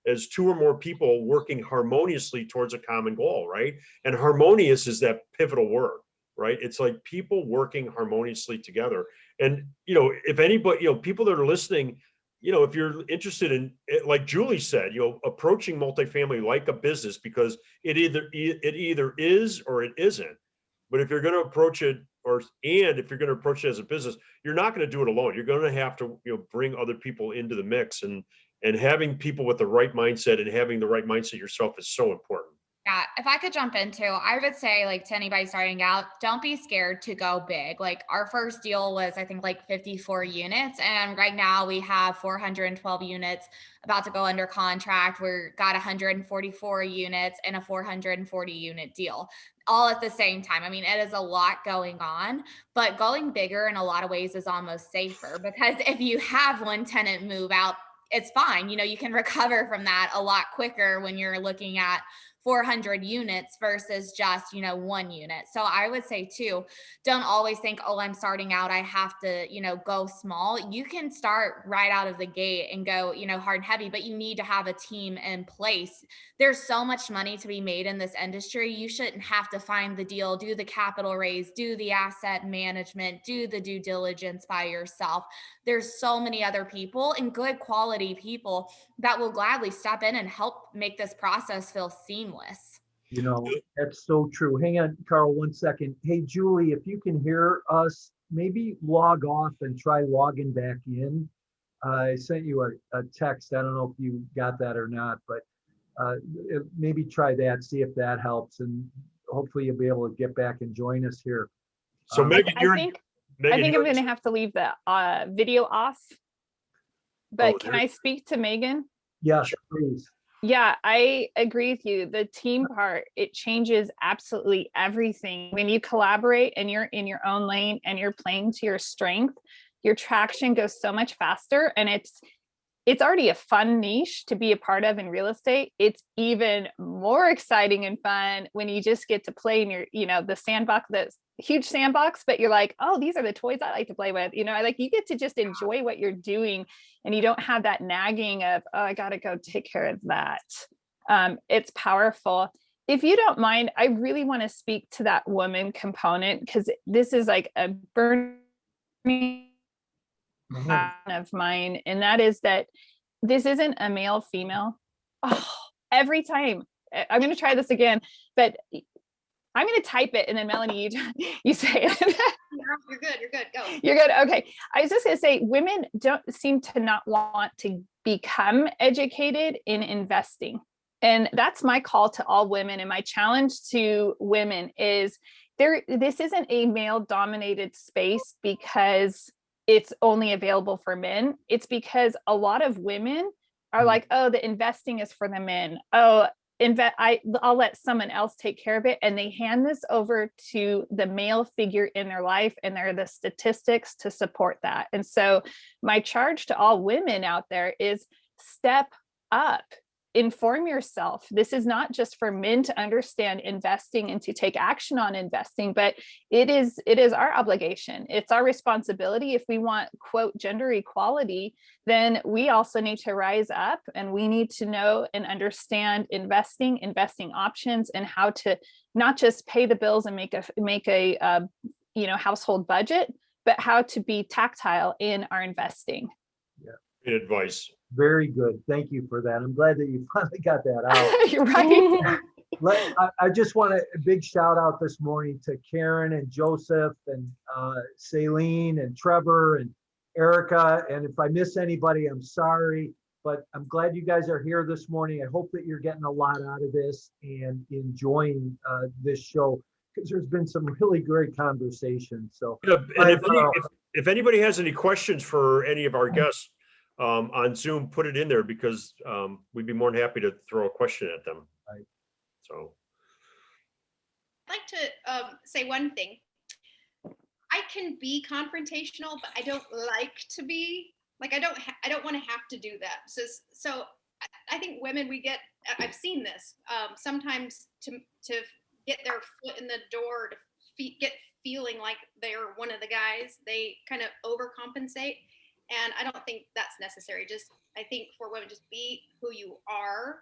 as two or more people working harmoniously towards a common goal, right? And harmonious is that pivotal word, right? It's like people working harmoniously together. And, if anybody, people that are listening, if you're interested in, like Julie said, approaching multifamily like a business, because it either is or it isn't. But if you're going to approach it, if you're going to approach it as a business, you're not going to do it alone. You're going to have to, bring other people into the mix, and having people with the right mindset and having the right mindset yourself is so important. Yeah, if I could jump into, I would say, like, to anybody starting out, don't be scared to go big. Like, our first deal was, I think, like 54 units. And right now we have 412 units about to go under contract. We're got 144 units and a 440 unit deal all at the same time. I mean, it is a lot going on, but going bigger in a lot of ways is almost safer, because if you have one tenant move out, it's fine. You can recover from that a lot quicker when you're looking at 400 units versus just, one unit. So I would say too, don't always think, oh, I'm starting out, I have to, go small. You can start right out of the gate and go, hard and heavy, but you need to have a team in place. There's so much money to be made in this industry. You shouldn't have to find the deal, do the capital raise, do the asset management, do the due diligence by yourself. There's so many other people, and good quality people, that will gladly step in and help make this process feel seamless. That's so true. Hang on, Carl, 1 second. Hey, Julie, if you can hear us, maybe log off and try logging back in. I sent you a text. I don't know if you got that or not, but maybe try that, see if that helps, and hopefully you'll be able to get back and join us here. So Megan, I think I'm going to have to leave the video off, but can I speak to Megan? Yes, please. Yeah, I agree with you. The team part, it changes absolutely everything. When you collaborate and you're in your own lane and you're playing to your strength, your traction goes so much faster, and it's already a fun niche to be a part of in real estate. It's even more exciting and fun when you just get to play in your, the sandbox, the huge sandbox, but you're like, oh, these are the toys I like to play with. You get to just enjoy what you're doing, and you don't have that nagging of, oh, I got to go take care of that. It's powerful. If you don't mind, I really want to speak to that woman component, because this is like a burning of mine, and that is that this isn't a male female. Oh, every time I'm going to try this again, but I'm going to type it, and then Melanie, you say it. You're good. Go. You're good. Okay. I was just going to say, women don't seem to not want to become educated in investing. And that's my call to all women. And my challenge to women is this isn't a male dominated space because it's only available for men. It's because a lot of women are like, oh, the investing is for the men. Oh, I'll let someone else take care of it. And they hand this over to the male figure in their life, and there are the statistics to support that. And so my charge to all women out there is step up. Inform yourself. This is not just for men to understand investing and to take action on investing, but it is our obligation. It's our responsibility. If we want, quote, gender equality, then we also need to rise up, and we need to know and understand investing options, and how to not just pay the bills and make a household budget, but how to be tactile in our investing. Yeah. Good advice. Very good. Thank you for that. I'm glad that you finally got that out. You're right. I just want a big shout out this morning to Karen and Joseph and Celine and Trevor and Erica. And if I miss anybody, I'm sorry, but I'm glad you guys are here this morning. I hope that you're getting a lot out of this and enjoying this show, because there's been some really great conversations. So, and if anybody has any questions for any of our guests, on Zoom, put it in there, because we'd be more than happy to throw a question at them. Right. So I'd like to say one thing. I can be confrontational, but I don't like to be. Like, I don't want to have to do that. So I think women, I've seen this sometimes to get their foot in the door, to get feeling like they're one of the guys, they kind of overcompensate. And I don't think that's necessary. I think for women, just be who you are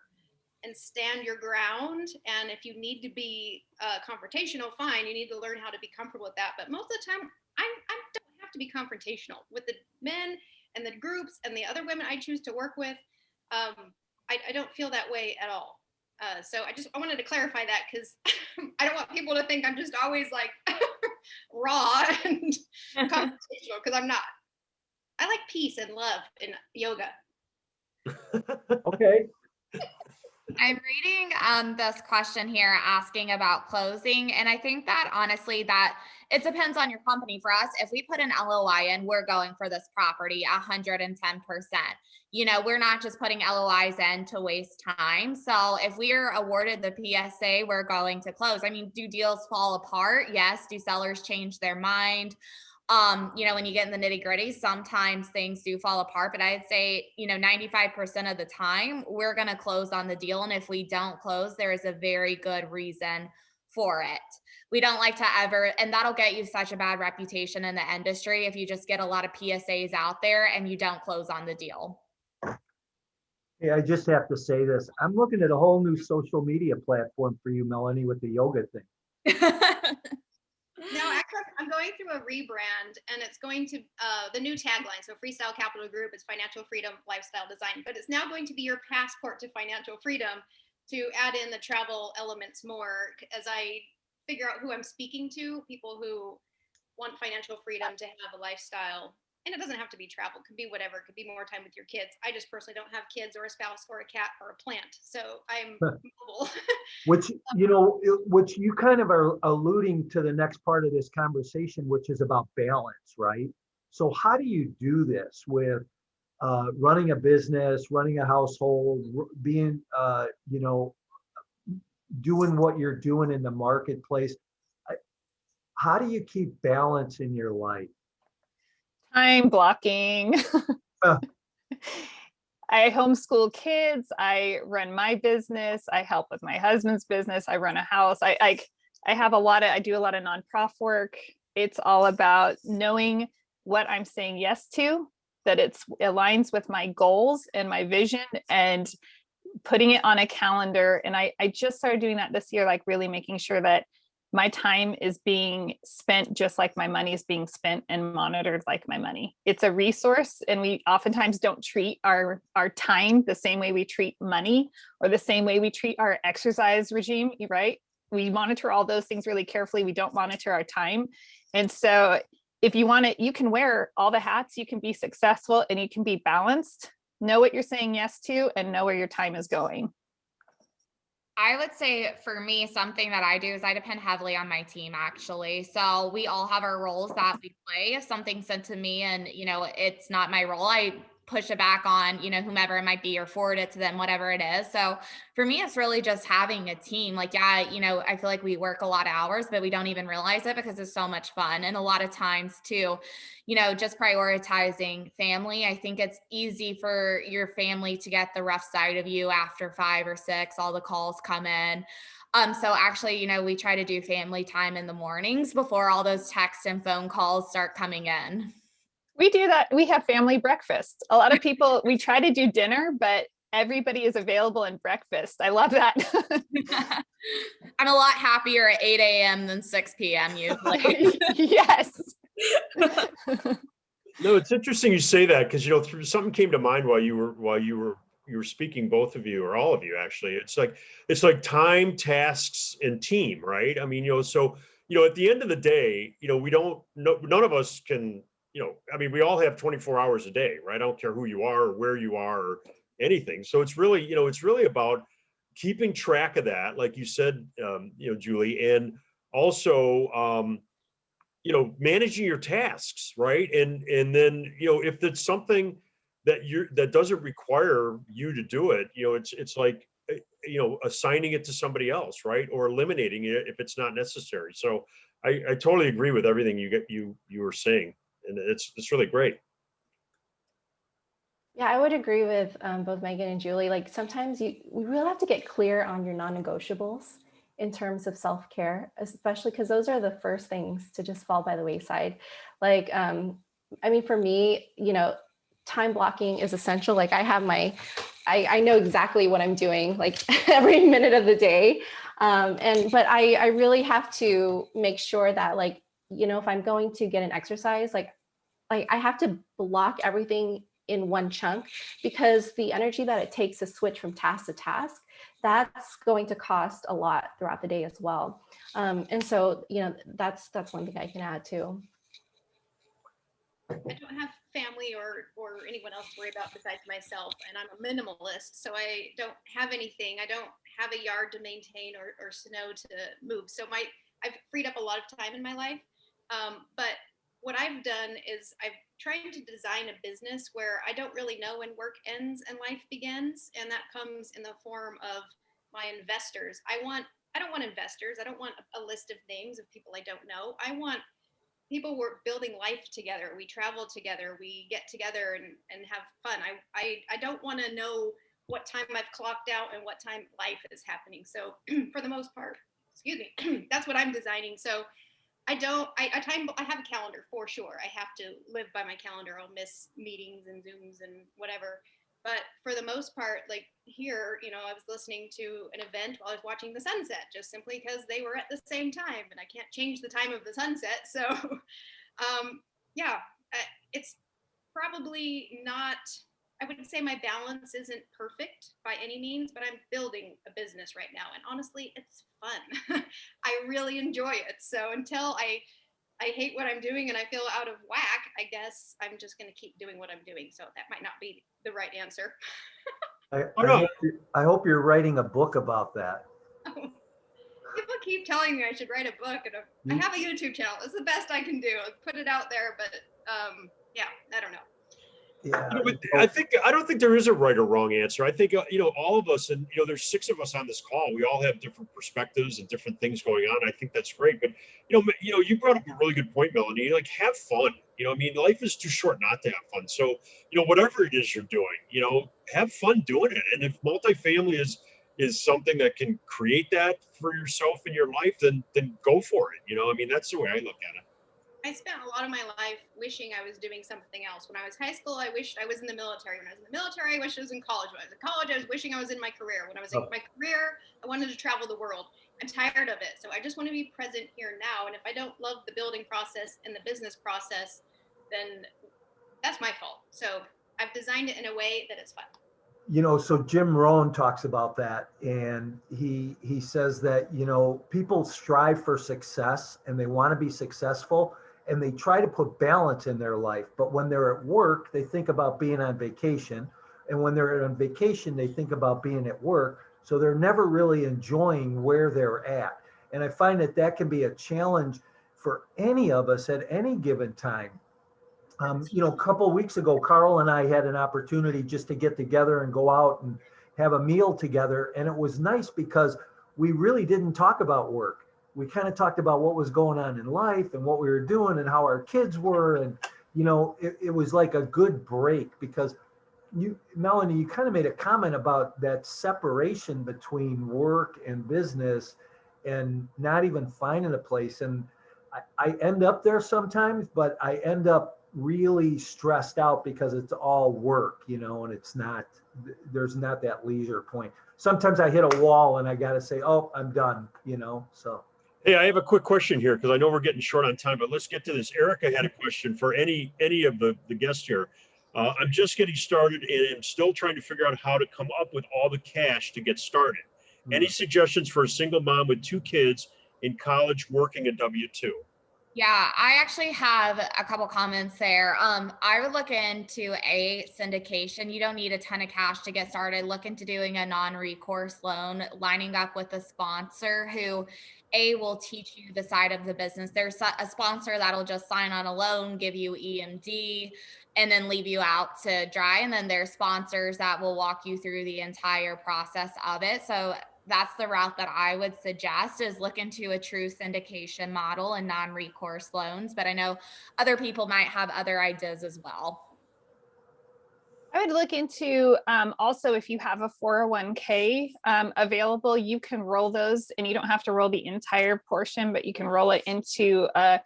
and stand your ground. And if you need to be confrontational, fine. You need to learn how to be comfortable with that. But most of the time, I don't have to be confrontational with the men and the groups and the other women I choose to work with. I don't feel that way at all. So I wanted to clarify that, because I don't want people to think I'm just always like raw and confrontational, because I'm not. I like peace and love in yoga. okay. I'm reading this question here asking about closing. And I think that honestly, that it depends on your company. For us, if we put an LOI in, we're going for this property 110%. We're not just putting LOIs in to waste time. So if we're awarded the PSA, we're going to close. I mean, do deals fall apart? Yes. Do sellers change their mind? When you get in the nitty gritty, sometimes things do fall apart, but I'd say, 95% of the time we're going to close on the deal. And if we don't close, there is a very good reason for it. We don't like to ever, and that'll get you such a bad reputation in the industry if you just get a lot of PSAs out there and you don't close on the deal. Hey, I just have to say this. I'm looking at a whole new social media platform for you, Melanie, with the yoga thing. No, actually, I'm going through a rebrand, and it's going to the new tagline. So Freestyle Capital Group is financial freedom, lifestyle design, but it's now going to be your passport to financial freedom, to add in the travel elements more, as I figure out who I'm speaking to, people who want financial freedom to have a lifestyle. And it doesn't have to be travel. It could be whatever. It could be more time with your kids. I just personally don't have kids or a spouse or a cat or a plant. So I'm mobile. Which you kind of are alluding to the next part of this conversation, which is about balance, right? So how do you do this with running a business, running a household, being, doing what you're doing in the marketplace? How do you keep balance in your life? Time blocking. I homeschool kids. I run my business. I help with my husband's business. I run a house. I do a lot of nonprofit work. It's all about knowing what I'm saying yes to, that it aligns with my goals and my vision, and putting it on a calendar. And I just started doing that this year, like really making sure that my time is being spent just like my money is being spent, and monitored like my money. It's a resource, and we oftentimes don't treat our time the same way we treat money, or the same way we treat our exercise regime, right? We monitor all those things really carefully. We don't monitor our time. And so if you want it, you can wear all the hats, you can be successful, and you can be balanced. Know what you're saying yes to, and know where your time is going. I would say for me, something that I do is I depend heavily on my team, actually. So we all have our roles that we play. If something's sent to me and, it's not my role, I push it back on, you know, whomever it might be, or forward it to them, whatever it is. So for me, it's really just having a team. Like, yeah, you know, I feel like we work a lot of hours, but we don't even realize it because it's so much fun. And a lot of times too, you know, just prioritizing family. I think it's easy for your family to get the rough side of you after 5 or 6, all the calls come in. So actually, you know, we try to do family time in the mornings before all those texts and phone calls start coming in. We do that. We have family breakfast. A lot of people, we try to do dinner, but everybody is available in breakfast. I love that. I'm a lot happier at 8 a.m. than 6 p.m. usually. Yes. No, it's interesting you say that, because, you know, something came to mind while you were speaking, both of you, or all of you actually. It's like time, tasks, and team, right? I mean, you know, so, you know, at the end of the day, you know, none of us can, you know, I mean, we all have 24 hours a day, right? I don't care who you are or where you are or anything. So it's really, you know, it's really about keeping track of that, like you said, you know, Julie, and also, you know, managing your tasks, right? And then, you know, if it's something that doesn't require you to do it, you know, it's like, you know, assigning it to somebody else, right? Or eliminating it if it's not necessary. So I totally agree with everything you were saying, and it's really great. Yeah, I would agree with both Megan and Julie. Like sometimes we really have to get clear on your non-negotiables in terms of self-care, especially because those are the first things to just fall by the wayside. Like, I mean, for me, you know, time blocking is essential. Like I know exactly what I'm doing, like every minute of the day. But I really have to make sure that, like, you know, if I'm going to get an exercise, like I have to block everything in one chunk, because the energy that it takes to switch from task to task, that's going to cost a lot throughout the day as well. And so, you know, that's one thing I can add too. I don't have family or anyone else to worry about besides myself, and I'm a minimalist, so I don't have anything. I don't have a yard to maintain or snow to move. So I've freed up a lot of time in my life. But what I've done is I've tried to design a business where I don't really know when work ends and life begins, and that comes in the form of my investors. I don't want investors. I don't want a list of names of people I don't know. I want people who are building life together. We travel together, we get together and have fun. I don't want to know what time I've clocked out and what time life is happening. So for the most part, excuse me, that's what I'm designing. So I have a calendar for sure. I have to live by my calendar. I'll miss meetings and Zooms and whatever. But for the most part, like here, you know, I was listening to an event while I was watching the sunset, just simply because they were at the same time, and I can't change the time of the sunset. So, yeah, it's probably not. I would say my balance isn't perfect by any means, but I'm building a business right now, and honestly, it's fun. I really enjoy it. So until I hate what I'm doing and I feel out of whack, I guess I'm just going to keep doing what I'm doing. So that might not be the right answer. I hope you're writing a book about that. People keep telling me I should write a book, and I have a YouTube channel. It's the best I can do. I'll put it out there, but yeah, I don't know. Yeah. You know, I don't think there is a right or wrong answer. I think, you know, all of us, and, you know, there's 6 of us on this call. We all have different perspectives and different things going on. I think that's great. But, you know, you brought up a really good point, Melanie. Like, have fun. You know, I mean, life is too short not to have fun. So, you know, whatever it is you're doing, you know, have fun doing it. And if multifamily is something that can create that for yourself in your life, then go for it. You know, I mean, that's the way I look at it. I spent a lot of my life wishing I was doing something else. When I was high school, I wished I was in the military. When I was in the military, I wished I was in college. When I was in college, I was wishing I was in my career. When I was in my career, I wanted to travel the world. I'm tired of it. So I just want to be present here now. And if I don't love the building process and the business process, then that's my fault. So I've designed it in a way that it's fun. You know, so Jim Rohn talks about that, and he says that, you know, people strive for success and they want to be successful, and they try to put balance in their life. But when they're at work, they think about being on vacation. And when they're on vacation, they think about being at work. So they're never really enjoying where they're at. And I find that can be a challenge for any of us at any given time. A couple of weeks ago, Carl and I had an opportunity just to get together and go out and have a meal together. And it was nice because we really didn't talk about work. We kind of talked about what was going on in life and what we were doing and how our kids were. And, it was like a good break because Melanie, you kind of made a comment about that separation between work and business and not even finding a place. And I end up there sometimes, but I end up really stressed out because it's all work, and there's not that leisure point. Sometimes I hit a wall and I got to say, oh, I'm done, so. Hey, I have a quick question here because I know we're getting short on time, but let's get to this. Erica had a question for any of the guests here. I'm just getting started and I'm still trying to figure out how to come up with all the cash to get started. Any suggestions for a single mom with 2 kids in college working a W-2? Yeah, I actually have a couple comments there. I would look into a syndication. You don't need a ton of cash to get started. Look into doing a non-recourse loan, lining up with a sponsor who will teach you the side of the business. There's a sponsor that'll just sign on a loan, give you EMD, and then leave you out to dry. And then there's sponsors that will walk you through the entire process of it. So that's the route that I would suggest, is look into a true syndication model and non-recourse loans. But I know other people might have other ideas as well. I would look into also, if you have a 401k available, you can roll those, and you don't have to roll the entire portion, but you can roll it into a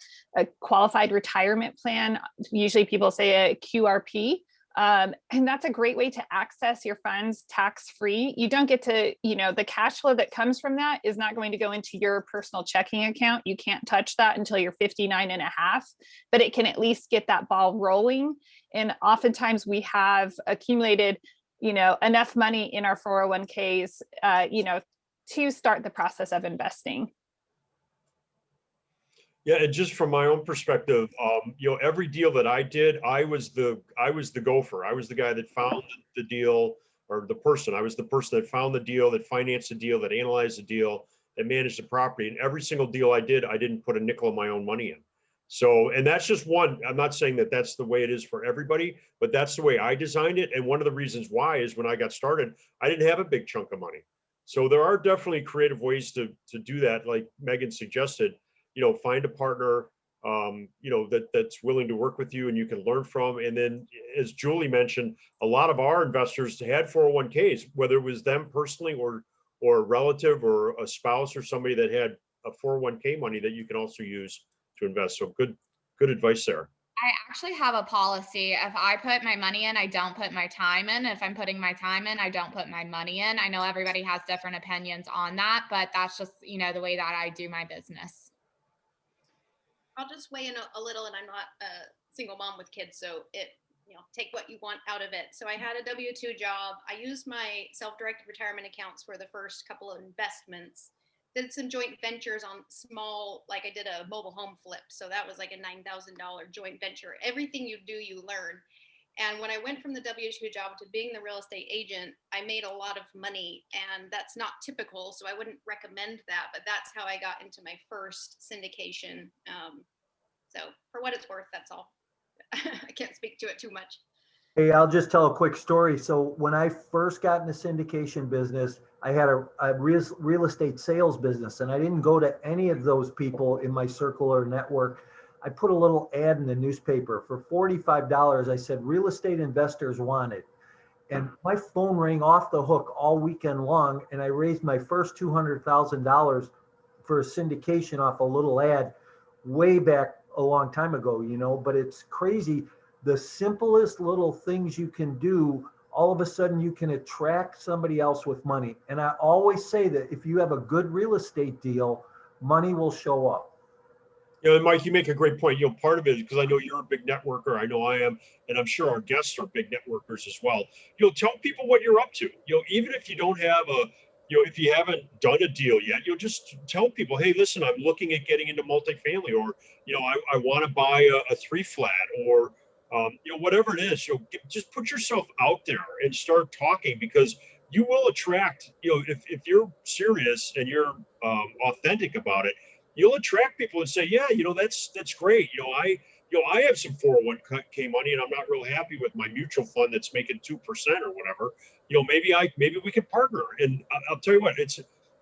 qualified retirement plan. Usually people say a QRP. And that's a great way to access your funds tax-free. You don't get to, the cash flow that comes from that is not going to go into your personal checking account. You can't touch that until you're 59 and a half, but it can at least get that ball rolling. And oftentimes we have accumulated, enough money in our 401ks, to start the process of investing. Yeah, and just from my own perspective, every deal that I did, I was the gopher. I was the guy that found the deal, or the person. I was the person that found the deal, that financed the deal, that analyzed the deal, that managed the property. And every single deal I did, I didn't put a nickel of my own money in. So, and that's just one. I'm not saying that that's the way it is for everybody, but that's the way I designed it. And one of the reasons why is when I got started, I didn't have a big chunk of money. So there are definitely creative ways to do that, like Megan suggested. Find a partner, that's willing to work with you and you can learn from. And then, as Julie mentioned, a lot of our investors had 401ks, whether it was them personally or a relative or a spouse or somebody that had a 401k money that you can also use to invest. So good advice there. I actually have a policy. If I put my money in, I don't put my time in. If I'm putting my time in, I don't put my money in. I know everybody has different opinions on that, but that's just, the way that I do my business. I'll just weigh in a little, and I'm not a single mom with kids, so take what you want out of it. So I had a W-2 job. I used my self-directed retirement accounts for the first couple of investments. Did some joint ventures on small, like I did a mobile home flip. So that was like a $9,000 joint venture. Everything you do, you learn. And when I went from the W-2 job to being the real estate agent, I made a lot of money, and that's not typical. So I wouldn't recommend that, but that's how I got into my first syndication. So for what it's worth, that's all. I can't speak to it too much. Hey, I'll just tell a quick story. So when I first got in the syndication business, I had a real estate sales business, and I didn't go to any of those people in my circle or network. I put a little ad in the newspaper for $45. I said, real estate investors wanted. And my phone rang off the hook all weekend long, and I raised my first $200,000 for a syndication off a little ad way back a long time ago, but it's crazy. The simplest little things you can do, all of a sudden you can attract somebody else with money. And I always say that if you have a good real estate deal, money will show up. Mike, you make a great point. Part of it is because I know you're a big networker. I know I am, and I'm sure our guests are big networkers as well. Tell people what you're up to. Even if you don't have if you haven't done a deal yet, just tell people, hey, listen, I'm looking at getting into multifamily, or I want to buy a 3-flat, or whatever it is. Just put yourself out there and start talking, because you will attract. If you're serious and you're authentic about it, you'll attract people and say, yeah, that's great. I have some 401k money and I'm not real happy with my mutual fund that's making 2% or whatever. Maybe we can partner. And I'll tell you what,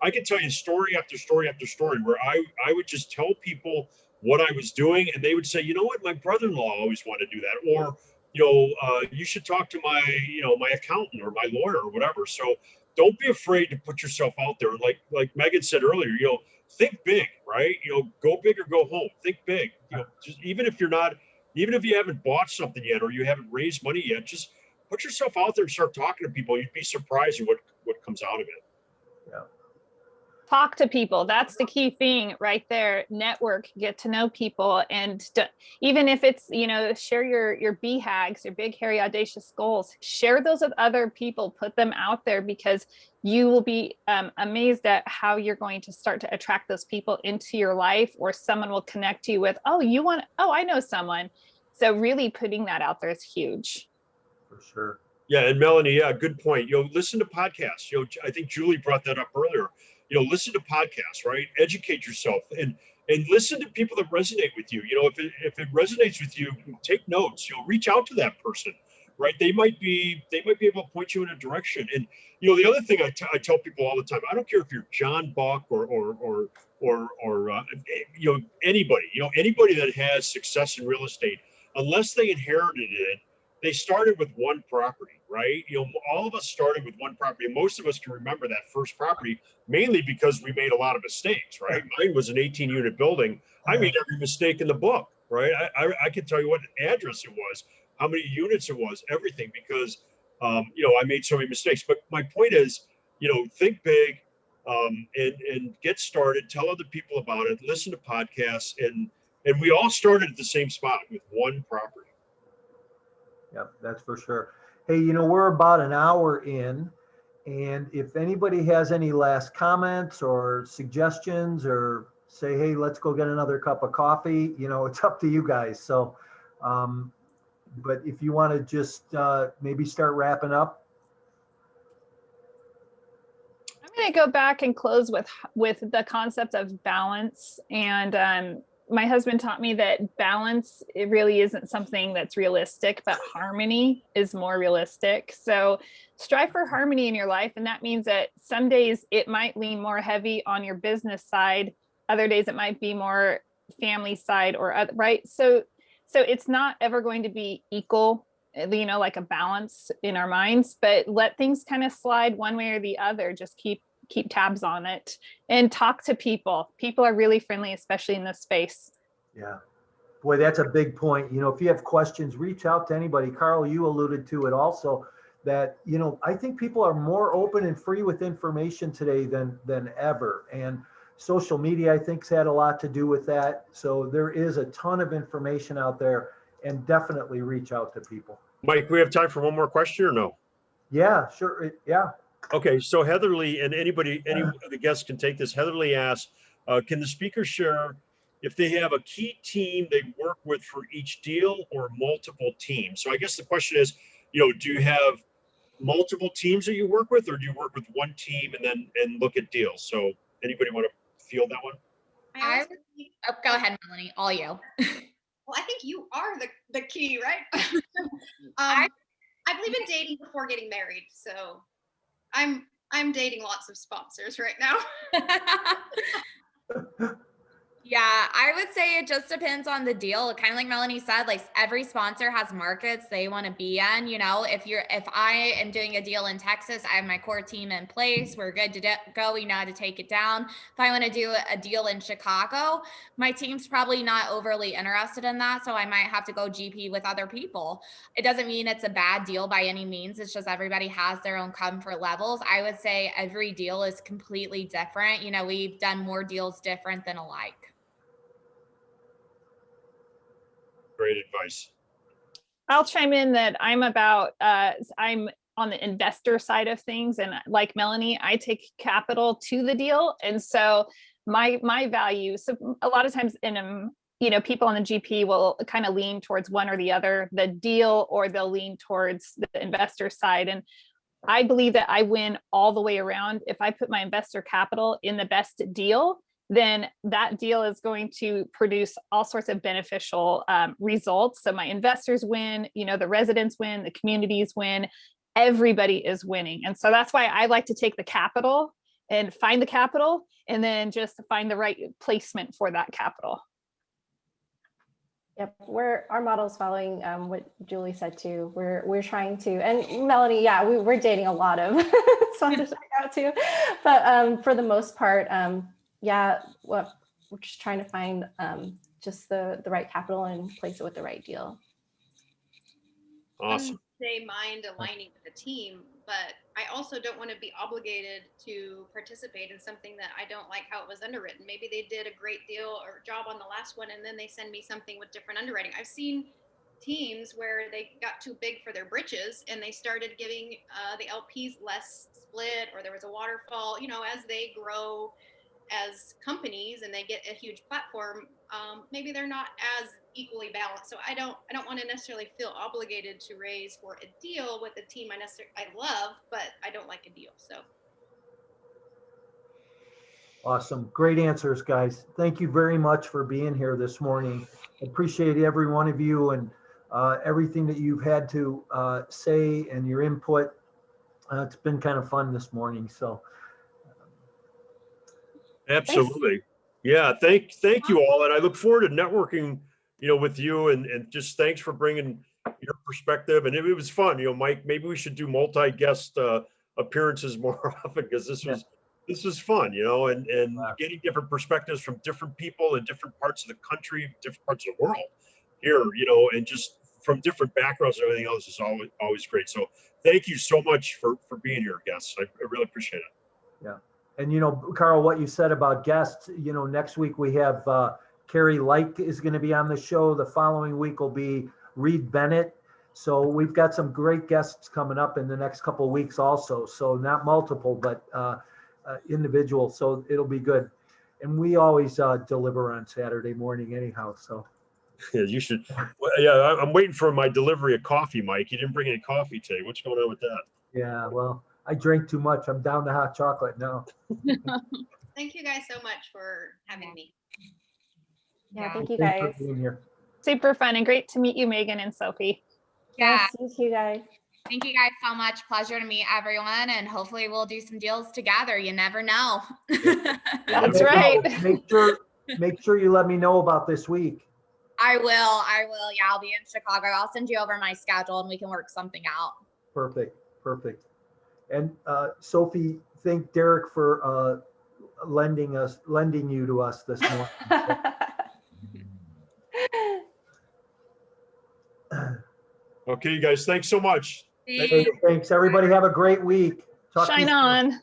I can tell you story after story after story where I would just tell people what I was doing and they would say, you know what, my brother-in-law always wanted to do that. Or, you should talk to my accountant or my lawyer or whatever. So don't be afraid to put yourself out there. Like Megan said earlier, think big, right? Go big or go home. Think big. Just even if you haven't bought something yet or you haven't raised money yet, just put yourself out there and start talking to people. You'd be surprised at what comes out of it. Yeah. Talk to people. That's the key thing right there. Network, get to know people. And even if it's, share your BHAGs, your big, hairy, audacious goals, share those with other people, put them out there, because you will be amazed at how you're going to start to attract those people into your life, or someone will connect you with, I know someone. So really putting that out there is huge. For sure. Yeah. And Melanie, yeah, good point. Listen to podcasts. I think Julie brought that up earlier. Listen to podcasts, right? Educate yourself and listen to people that resonate with you. If it resonates with you, take notes. Reach out to that person, right? They might be able to point you in a direction. And the other thing I tell people all the time, I don't care if you're John Buck or anybody, anybody that has success in real estate, unless they inherited it, they started with one property, right? All of us started with one property. Most of us can remember that first property, mainly because we made a lot of mistakes, right? Mine was an 18-unit building. I made every mistake in the book, right? I can tell you what address it was, how many units it was, everything, because I made so many mistakes. But my point is, think big, and get started. Tell other people about it. Listen to podcasts, and we all started at the same spot with one property. Yep, that's for sure. Hey, we're about an hour in, and if anybody has any last comments or suggestions, or say, hey, let's go get another cup of coffee, it's up to you guys. So, but if you want to just maybe start wrapping up. I'm going to go back and close with the concept of balance. And my husband taught me that balance, it really isn't something that's realistic, but harmony is more realistic. So strive for harmony in your life. And that means that some days it might lean more heavy on your business side. Other days it might be more family side or other, right? So it's not ever going to be equal, like a balance in our minds, but let things kind of slide one way or the other. Just keep tabs on it and talk to people. People are really friendly, especially in this space. Yeah. Boy, that's a big point. If you have questions, reach out to anybody. Carl, you alluded to it also, that, I think people are more open and free with information today than ever. And social media, I think, has had a lot to do with that. So there is a ton of information out there, and definitely reach out to people. Mike, we have time for one more question or no? Yeah, sure. Yeah. Okay, so Heatherly, and any of the guests can take this. Heatherly asked, can the speaker share if they have a key team they work with for each deal or multiple teams? So I guess the question is, do you have multiple teams that you work with, or do you work with one team and look at deals? So anybody want to field that one? Go ahead, Melanie, all you. Well, I think you are the key, right? I believe in dating before getting married, so I'm dating lots of sponsors right now. Yeah, I would say it just depends on the deal. Kind of like Melanie said, like every sponsor has markets they want to be in. If I am doing a deal in Texas, I have my core team in place. We're good to go. We know how to take it down. If I want to do a deal in Chicago, my team's probably not overly interested in that. So I might have to go GP with other people. It doesn't mean it's a bad deal by any means. It's just everybody has their own comfort levels. I would say every deal is completely different. We've done more deals different than alike. Great advice. I'll chime in that I'm on the investor side of things. And like Melanie, I take capital to the deal. And so my value, so a lot of times people on the GP will kind of lean towards one or the other, the deal, or they'll lean towards the investor side. And I believe that I win all the way around if I put my investor capital in the best deal, then that deal is going to produce all sorts of beneficial results. So my investors win, the residents win, the communities win, everybody is winning. And so that's why I like to take the capital and find the capital, and then just find the right placement for that capital. Yep, our model is following what Julie said too. We're trying to, and Melanie, yeah, we're dating a lot of sponsors right now too. But for the most part, yeah, well, we're just trying to find just the right capital and place it with the right deal. Awesome. They mind aligning with the team, but I also don't want to be obligated to participate in something that I don't like how it was underwritten. Maybe they did a great deal or job on the last one, and then they send me something with different underwriting. I've seen teams where they got too big for their britches and they started giving the LPs less split, or there was a waterfall. As they grow as companies and they get a huge platform, maybe they're not as equally balanced. So I don't want to necessarily feel obligated to raise for a deal with a team I love, but I don't like a deal. So Awesome. Great answers, guys. Thank you very much for being here this morning. Appreciate every one of you and everything that you've had to say and your input. It's been kind of fun this morning. So Absolutely. Yeah. Thank you all. And I look forward to networking, with you, and just thanks for bringing your perspective. And it was fun, Mike, maybe we should do multi-guest appearances more often, because this was fun, and getting different perspectives from different people in different parts of the country, different parts of the world here, and just from different backgrounds and everything else is always great. So thank you so much for being here, guests. I really appreciate it. yeah. And Carl, what you said about guests, next week we have Carrie Light is going to be on the show. The following week will be Reed Bennett. So we've got some great guests coming up in the next couple of weeks also. So not multiple, but individual. So it'll be good. And we always deliver on Saturday morning anyhow. So yeah, you should. Yeah, I'm waiting for my delivery of coffee, Mike. You didn't bring any coffee today. What's going on with that? Yeah, well, I drank too much. I'm down to hot chocolate now. thank you guys so much for having me. Yeah, thank you Thanks guys. for being here. Super fun and great to meet you, Megan and Sophie. Yeah. Nice to meet you guys. Thank you guys so much. Pleasure to meet everyone, and hopefully we'll do some deals together. You never know. That's right. Make sure you let me know about this week. I will. Yeah, I'll be in Chicago. I'll send you over my schedule and we can work something out. Perfect. And Sophie, thank Derek for lending you to us this morning. Okay, you guys, thanks so much. Thanks. Everybody have a great week. Talk to you Shine soon. on.